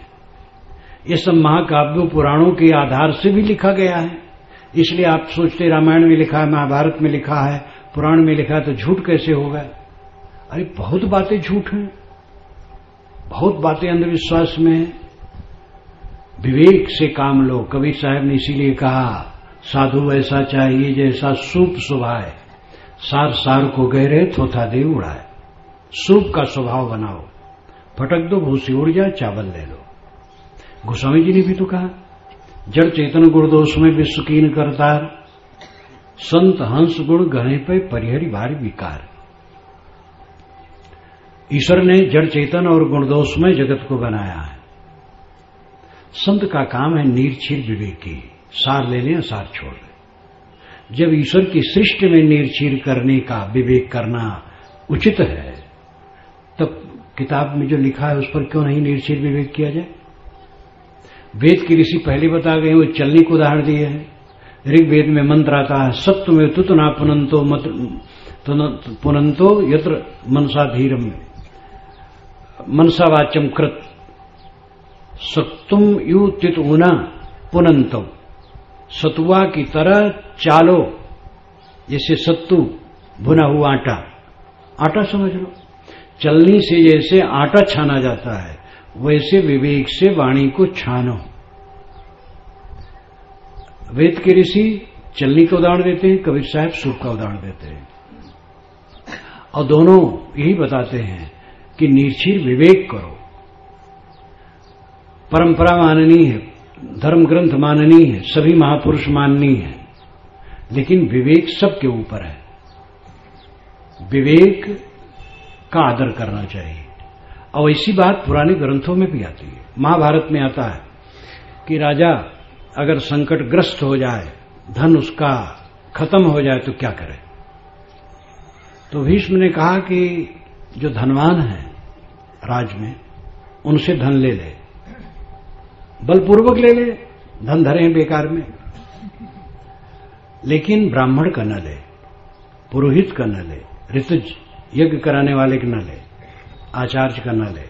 ये सब महाकाव्यों पुराणों के आधार से भी लिखा गया है। इसलिए आप सोचते रामायण में लिखा है, महाभारत में लिखा है, पुराण में लिखा है, तो झूठ कैसे होगा? अरे बहुत बातें झूठ हैं, बहुत बातें अंधविश्वास में है। विवेक से काम लो। कबीर साहब ने इसीलिए कहा साधु ऐसा चाहिए जैसा सूप सुभाए, सार सार को गहरे थोथा दे उड़ाए। सूप का स्वभाव बनाओ, फटक दो भूसी उड़ जाए, चावल ले लो। गोस्वामी जी ने भी तो कहा जड़ चेतन गुणदोष में विश्वकीन करतार, संत हंस गुण गणे पे परिहरि भारी विकार। ईश्वर ने जड़ चेतन और गुणदोष में जगत को बनाया है। संत का काम है नीरछीर विवेकी, सार ले लें सार छोड़ लें। जब ईश्वर की सृष्टि में नीरछीर करने का विवेक करना उचित है, तब किताब में जो लिखा है उस पर क्यों नहीं नीरछीर विवेक किया जाए? वेद के ऋषि पहले बता गए, वो चलनी को उदाहरण दिए हैं। ऋग्वेद में मंत्र आता है सत्व में तुतना पुनंतो मत पुनंतो यत्र मनसा धीरम मनसा वाच्यम कृत सत्तुम यू तित ऊना पुनंतो। सतुआ की तरह चालो, जैसे सत्तू भुना हुआ आटा, आटा समझ लो। चलनी से जैसे आटा छाना जाता है, वैसे विवेक से वाणी को छानो। वेद के ऋषि चलनी का उदाहरण देते हैं, कबीर साहब सूप का उदाहरण देते हैं, और दोनों यही बताते हैं कि निर्छीर विवेक करो। परंपरा माननी है, धर्म ग्रंथ माननी है, सभी महापुरुष माननी है, लेकिन विवेक सबके ऊपर है। विवेक का आदर करना चाहिए। और ऐसी बात पुराने ग्रंथों में भी आती है। महाभारत में आता है कि राजा अगर संकटग्रस्त हो जाए, धन उसका खत्म हो जाए तो क्या करे? तो भीष्म ने कहा कि जो धनवान है राज में, उनसे धन ले ले, बलपूर्वक ले ले, धन धरे हैं बेकार में, लेकिन ब्राह्मण का न ले, पुरोहित का न ले, ऋतुज यज्ञ कराने वाले का न ले, आचार्य का न ले।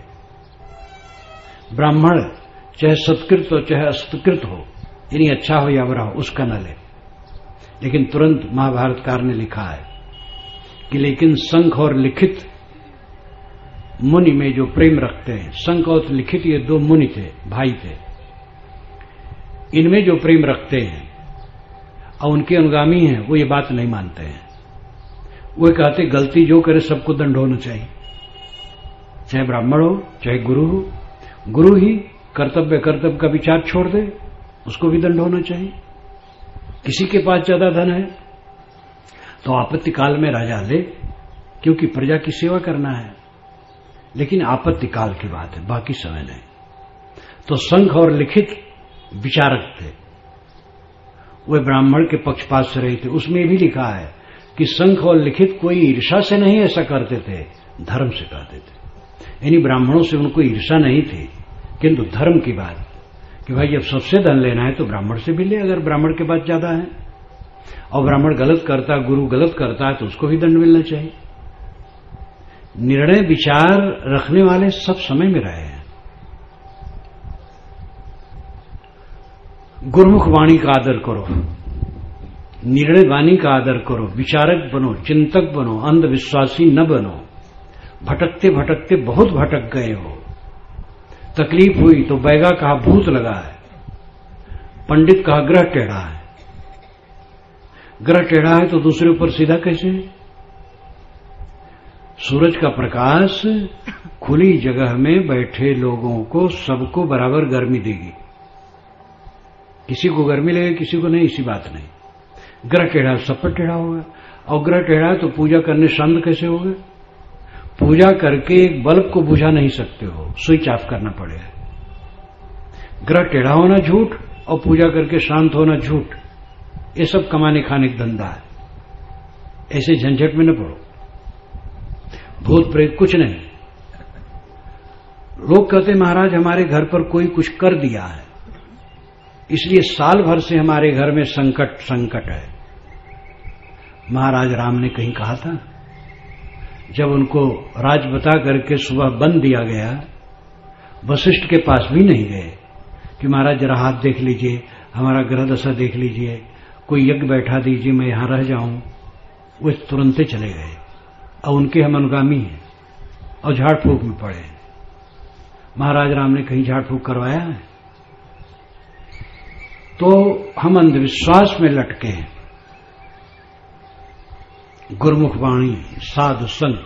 ब्राह्मण चाहे सत्कृत हो चाहे असत्कृत हो, यानी अच्छा हो या बुरा हो, उसका न ले। लेकिन तुरंत महाभारतकार ने लिखा है कि लेकिन शंख और लिखित मुनि में जो प्रेम रखते हैं, शंख और लिखित ये दो मुनि थे, भाई थे, इनमें जो प्रेम रखते हैं और उनके अनुगामी हैं, वो ये बात नहीं मानते हैं। वो कहते गलती जो करे सबको दंड होना चाहिए, चाहे ब्राह्मण हो चाहे गुरु हो। गुरु ही कर्तव्य का विचार छोड़ दे, उसको भी दंड होना चाहिए। किसी के पास ज्यादा धन है तो आपत्ति काल में राजा ले, क्योंकि प्रजा की सेवा करना है, लेकिन आपत्ति काल की बात है, बाकी समय नहीं। तो शंख और लिखित विचारक थे, वे ब्राह्मण के पक्षपात से रहे थे। उसमें भी लिखा है कि शंख और लिखित कोई ईर्षा से नहीं ऐसा करते थे, धर्म से करते थे। यानी ब्राह्मणों से उनको ईर्षा नहीं थी, किंतु धर्म की बात कि भाई जब सबसे धन लेना है तो ब्राह्मण से भी ले, अगर ब्राह्मण के पास ज्यादा है। और ब्राह्मण गलत करता, गुरु गलत करता है तो उसको भी दंड मिलना चाहिए। निर्णय विचार रखने वाले सब समय में रहे हैं। गुरुमुख वाणी का आदर करो, निर्णय वाणी का आदर करो, विचारक बनो, चिंतक बनो, अंधविश्वासी न बनो। भटकते भटकते बहुत भटक गए हो, तकलीफ हुई तो बैगा कहा भूत लगा है, पंडित कहा ग्रह टेढ़ा है। ग्रह टेढ़ा है तो दूसरे ऊपर सीधा कैसे? सूरज का प्रकाश खुली जगह में बैठे लोगों को सबको बराबर गर्मी देगी। किसी को गर्मी लगेगी, किसी को नहीं, इसी बात नहीं। ग्रह टेढ़ा सब पर टेढ़ा होगा, और ग्रह टेढ़ा तो पूजा करने शांत कैसे होगा? पूजा करके एक बल्ब को बुझा नहीं सकते हो, स्विच ऑफ करना पड़ेगा। ग्रह टेढ़ा होना झूठ और पूजा करके शांत होना झूठ, ये सब कमाने खाने का धंधा है। ऐसे झंझट में न पड़ो। भूत प्रेत कुछ नहीं। लोग कहते महाराज हमारे घर पर कोई कुछ कर दिया है, इसलिए साल भर से हमारे घर में संकट संकट है। महाराज राम ने कहीं कहा था, जब उनको राज बता करके सुबह बंद दिया गया, वशिष्ठ के पास भी नहीं गए कि महाराज जरा हाथ देख लीजिए, हमारा ग्रह दशा देख लीजिए, कोई यज्ञ बैठा दीजिए, मैं यहां रह जाऊं। वो तुरंत चले गए और उनके हम अनुगामी हैं और झाड़ फूक में पड़े। महाराज राम ने कहीं झाड़ फूक करवाया है? तो हम अंधविश्वास में लटके हैं। गुरुमुख वाणी, साधु संग,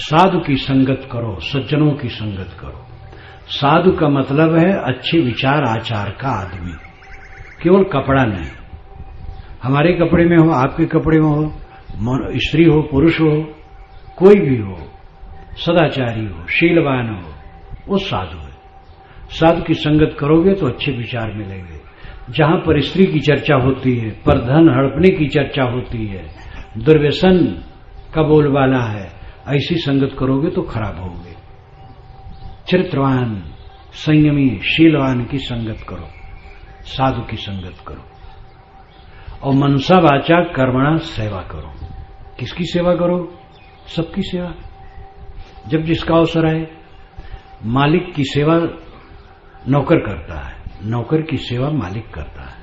साधु की संगत करो, सज्जनों की संगत करो। साधु का मतलब है अच्छे विचार आचार का आदमी, केवल कपड़ा नहीं। हमारे कपड़े में हो, आपके कपड़े में हो, स्त्री हो पुरुष हो, कोई भी हो, सदाचारी हो, शीलवान हो, वो साधु है। साधु की संगत करोगे तो अच्छे विचार मिलेंगे। जहां पर स्त्री की चर्चा होती है, पर धन हड़पने की चर्चा होती है, दुर्व्यसन का बोलबाला है, ऐसी संगत करोगे तो खराब होगे। चरित्रवान, संयमी, शीलवान की संगत करो, साधु की संगत करो। और मनसा वाचा कर्मणा सेवा करो। किसकी सेवा करो? सबकी सेवा। जब जिसका अवसर है, मालिक की सेवा नौकर करता है, नौकर की सेवा मालिक करता है।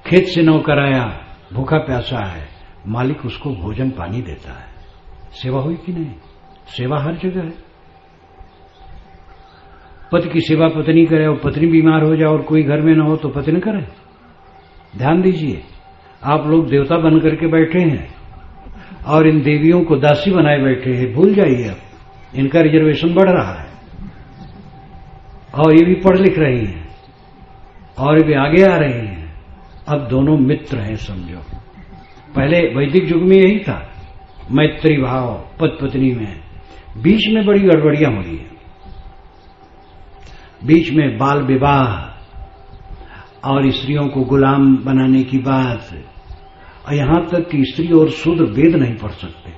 खेत से नौकर आया, भूखा प्यासा है, मालिक उसको भोजन पानी देता है। सेवा हुई कि नहीं? सेवा हर जगह है। पति की सेवा पत्नी करे, और पत्नी बीमार हो जाए और कोई घर में न हो तो पति न करे। ध्यान दीजिए, आप लोग देवता बन करके बैठे हैं और इन देवियों को दासी बनाए बैठे हैं। भूल जाइए, अब इनका रिजर्वेशन बढ़ रहा है और ये भी पढ़ लिख रही हैं और ये भी आगे आ रही हैं। अब दोनों मित्र हैं समझो। पहले वैदिक युग में यही था, मैत्री भाव पति पत्नी में। बीच में बड़ी गड़बड़ियां हुई है। बीच में बाल विवाह और स्त्रियों को गुलाम बनाने की बात, और यहां तक कि स्त्री और शूद्र वेद नहीं पढ़ सकते,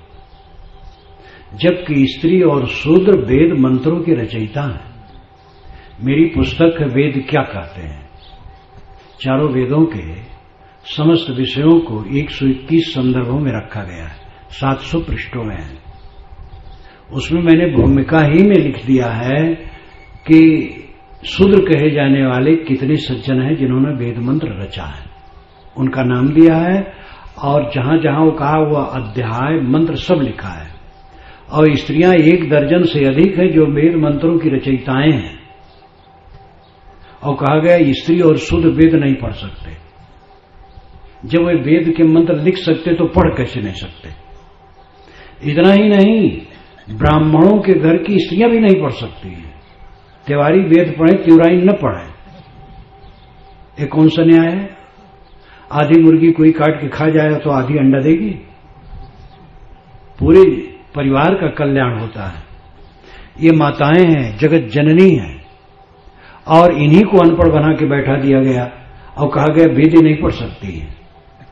जबकि स्त्री और शूद्र वेद मंत्रों के रचयिता हैं। मेरी पुस्तक है वेद क्या कहते हैं। चारों वेदों के समस्त विषयों को 121 संदर्भों में रखा गया है, 700 पृष्ठों में है। उसमें मैंने भूमिका ही में लिख दिया है कि शूद्र कहे जाने वाले कितने सज्जन हैं जिन्होंने वेद मंत्र रचा है, उनका नाम दिया है। और जहां जहां वो कहा हुआ अध्याय मंत्र सब लिखा है। और स्त्रियां 1 दर्जन से अधिक है जो वेद मंत्रों की रचयिताएं हैं। और कहा गया स्त्री और शूद्र वेद नहीं पढ़ सकते। जब वे वेद के मंत्र लिख सकते तो पढ़ कैसे नहीं सकते? इतना ही नहीं, ब्राह्मणों के घर की स्त्रियां भी नहीं पढ़ सकती हैं। तिवारी वेद पढ़े, तिवराई न पढ़े, ये कौन सा न्याय है? आधी मुर्गी कोई काट के खा जाए तो आधी अंडा देगी? पूरे परिवार का कल्याण होता है। ये माताएं हैं, जगत जननी हैं, और इन्हीं को अनपढ़ बना के बैठा दिया गया और कहा गया वेद नहीं पढ़ सकती है।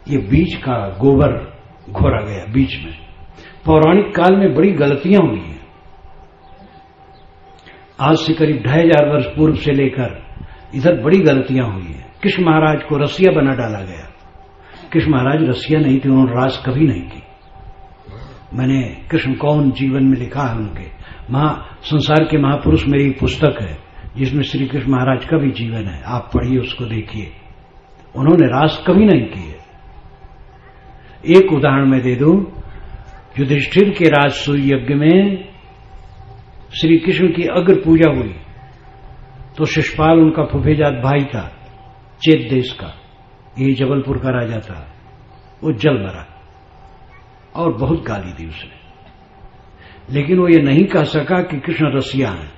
ये बीच का गोबर घोरा गया बीच में। पौराणिक काल में बड़ी गलतियां हुई हैं। आज से करीब 2500 वर्ष पूर्व से लेकर इधर बड़ी गलतियां हुई हैं। कृष्ण महाराज को रसिया बना डाला गया, कृष्ण महाराज रसिया नहीं थे, उन्होंने रास कभी नहीं की। मैंने कृष्ण कौन जीवन में लिखा है उनके संसार के महापुरुष मेरी पुस्तक है जिसमें श्री कृष्ण महाराज का भी जीवन है, आप पढ़िए, उसको देखिए। उन्होंने रास कभी नहीं किए। एक उदाहरण मैं दे दूं, युधिष्ठिर के राजसूय यज्ञ में श्री कृष्ण की अग्र पूजा हुई तो शिशुपाल उनका फुफेजात भाई था, चेत देश का, यही जबलपुर का राजा था, वो जल मरा और बहुत गाली दी उसने। लेकिन वो ये नहीं कह सका कि कृष्ण रसिया हैं,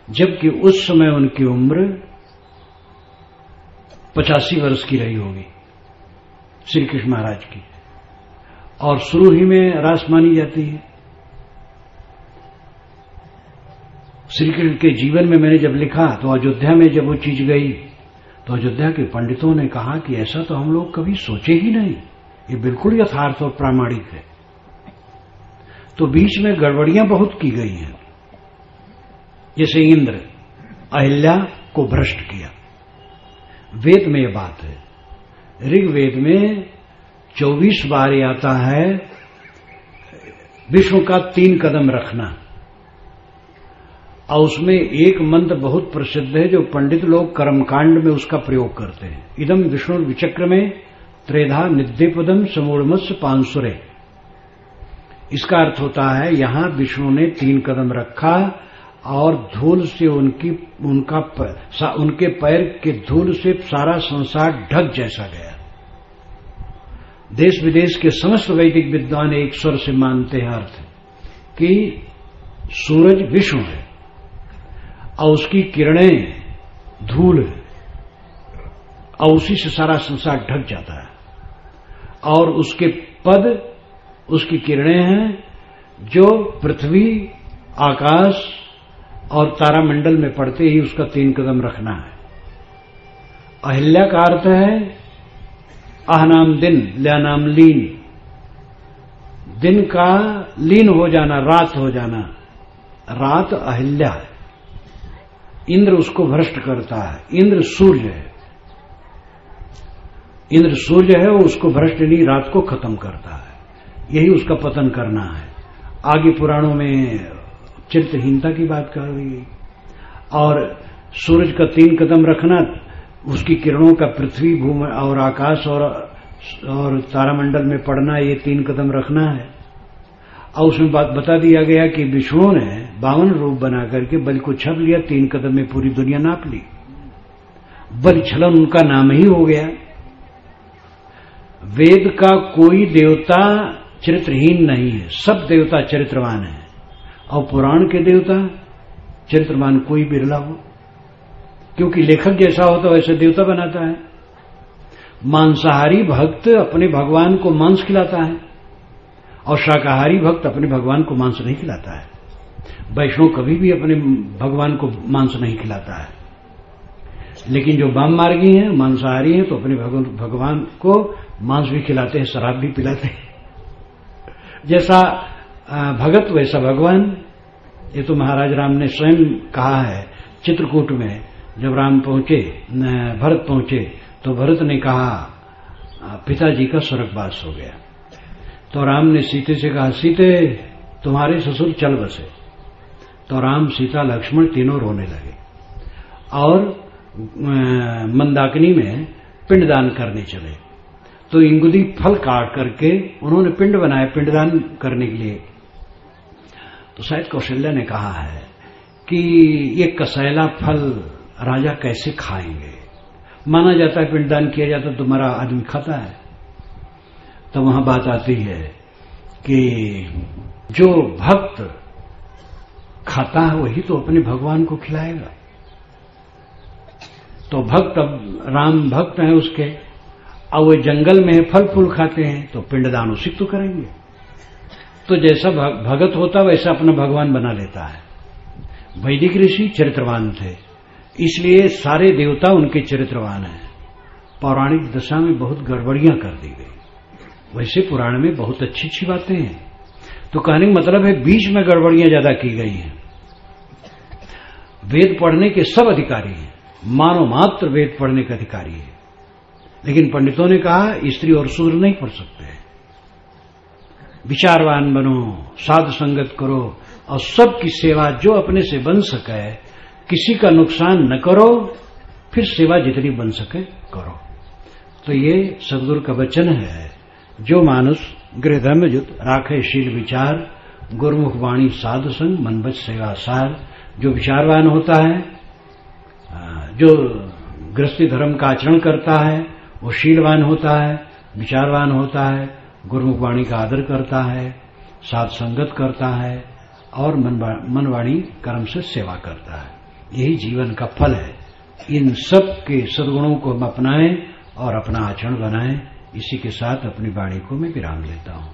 जबकि उस समय उनकी उम्र 85 वर्ष की रही होगी श्री कृष्ण महाराज की, और शुरू ही में रास मानी जाती है। श्री कृष्ण के जीवन में मैंने जब लिखा तो अयोध्या में जब वो चीज गई तो अयोध्या के पंडितों ने कहा कि ऐसा तो हम लोग कभी सोचे ही नहीं, ये बिल्कुल यथार्थ और प्रामाणिक है। तो बीच में गड़बड़ियां बहुत की गई हैं, जैसे इंद्र अहिल्या को भ्रष्ट किया। वेद में यह बात है, ऋग्वेद में 24 बार आता है विष्णु का 3 कदम रखना, और उसमें एक मंत्र बहुत प्रसिद्ध है जो पंडित लोग कर्मकांड में उसका प्रयोग करते हैं। इदम विष्णु विचक्र में त्रेधा निद्यपदम समूढ़मत्स्य पांसुरे। इसका अर्थ होता है यहां विष्णु ने 3 कदम रखा और धूल से उनके पैर के धूल से सारा संसार ढक जैसा गया। देश विदेश के समस्त वैदिक विद्वान एक स्वर से मानते हैं अर्थ कि सूरज विष्णु है और उसकी किरणें धूल है और उसी से सारा संसार ढक जाता है, और उसके पद उसकी किरणें हैं जो पृथ्वी, आकाश और तारामंडल में पड़ते ही उसका 3 कदम रखना है। अहिल्या का अर्थ है अहनाम दिन, ल्यानाम लीन, दिन का लीन हो जाना, रात हो जाना, रात अहिल्या है। इंद्र उसको भ्रष्ट करता है। इंद्र सूर्य है, इंद्र सूर्य है, वो उसको भ्रष्ट नहीं, रात को खत्म करता है, यही उसका पतन करना है। आगे पुराणों में चरित्रहीनता की बात कर रही है, और सूरज का 3 कदम रखना, उसकी किरणों का पृथ्वी, भूमि और आकाश और तारामंडल में पड़ना, ये 3 कदम रखना है। और उसमें बात बता दिया गया कि विष्णु ने 52 रूप बना करके बलि को छप लिया, 3 कदम में पूरी दुनिया नाप ली। बलि छलन उनका नाम ही हो गया। वेद का कोई देवता चरित्रहीन नहीं है, सब देवता चरित्रवान है, और पुराण के देवता चरित्रवान कोई बिरला हो, क्योंकि लेखक जैसा होता वैसे देवता बनाता है। मांसाहारी भक्त अपने भगवान को मांस खिलाता है और शाकाहारी भक्त अपने भगवान को मांस नहीं खिलाता है। वैष्णव कभी भी अपने भगवान को मांस नहीं खिलाता है, लेकिन जो वाम मार्गी हैं, मांसाहारी हैं, तो अपने भगवान को मांस भी खिलाते हैं, शराब भी पिलाते हैं। जैसा भगत वैसा भगवान। ये तो महाराज राम ने स्वयं कहा है चित्रकूट में, जब राम पहुंचे, भरत पहुंचे, तो भरत ने कहा पिताजी का स्वर्गवास हो गया। तो राम ने सीते से कहा, सीते तुम्हारे ससुर चल बसे। तो राम, सीता, लक्ष्मण तीनों रोने लगे और मंदाकिनी में पिंडदान करने चले। तो इंगुदी फल काट करके उन्होंने पिंड बनाए पिंडदान करने के लिए। तो शायद कौशल्या ने कहा है कि ये कसैला फल राजा कैसे खाएंगे, माना जाता है पिंडदान किया जाता तो तुम्हारा आदमी खाता है। तो वहां बात आती है कि जो भक्त खाता है वही तो अपने भगवान को खिलाएगा। तो भक्त, अब राम भक्त हैं उसके, और वे जंगल में फल फूल खाते हैं, तो पिंडदान उसी तो करेंगे। तो जैसा भगत होता वैसा अपना भगवान बना लेता है। वैदिक ऋषि चरित्रवान थे, इसलिए सारे देवता उनके चरित्रवान हैं। पौराणिक दशा में बहुत गड़बड़ियां कर दी गई, वैसे पुराण में बहुत अच्छी अच्छी बातें हैं। तो कहने का मतलब है बीच में गड़बड़ियां ज्यादा की गई हैं। वेद पढ़ने के सब अधिकारी हैं, मानव मात्र वेद पढ़ने का अधिकारी है, लेकिन पंडितों ने कहा स्त्री और शूद्र नहीं पढ़ सकते। विचारवान बनो, साध संगत करो और सबकी सेवा जो अपने से बन सके, किसी का नुकसान न करो, फिर सेवा जितनी बन सके करो। तो ये सदगुरु का वचन है, जो मानुष गृहधर्मयुत राखे शील विचार, गुरुमुख वाणी साधु संग, मन बच सेवा सार। जो विचारवान होता है, जो गृहस्थी धर्म का आचरण करता है, वो शीलवान होता है, विचारवान होता है, गुरुमुख वाणी का आदर करता है, साध संगत करता है और मन वाणी कर्म से सेवा करता है। यही जीवन का फल है। इन सब के सद्गुणों को हम अपनाएं और अपना आचरण बनाएं। इसी के साथ अपनी वाणी को मैं विराम लेता हूं।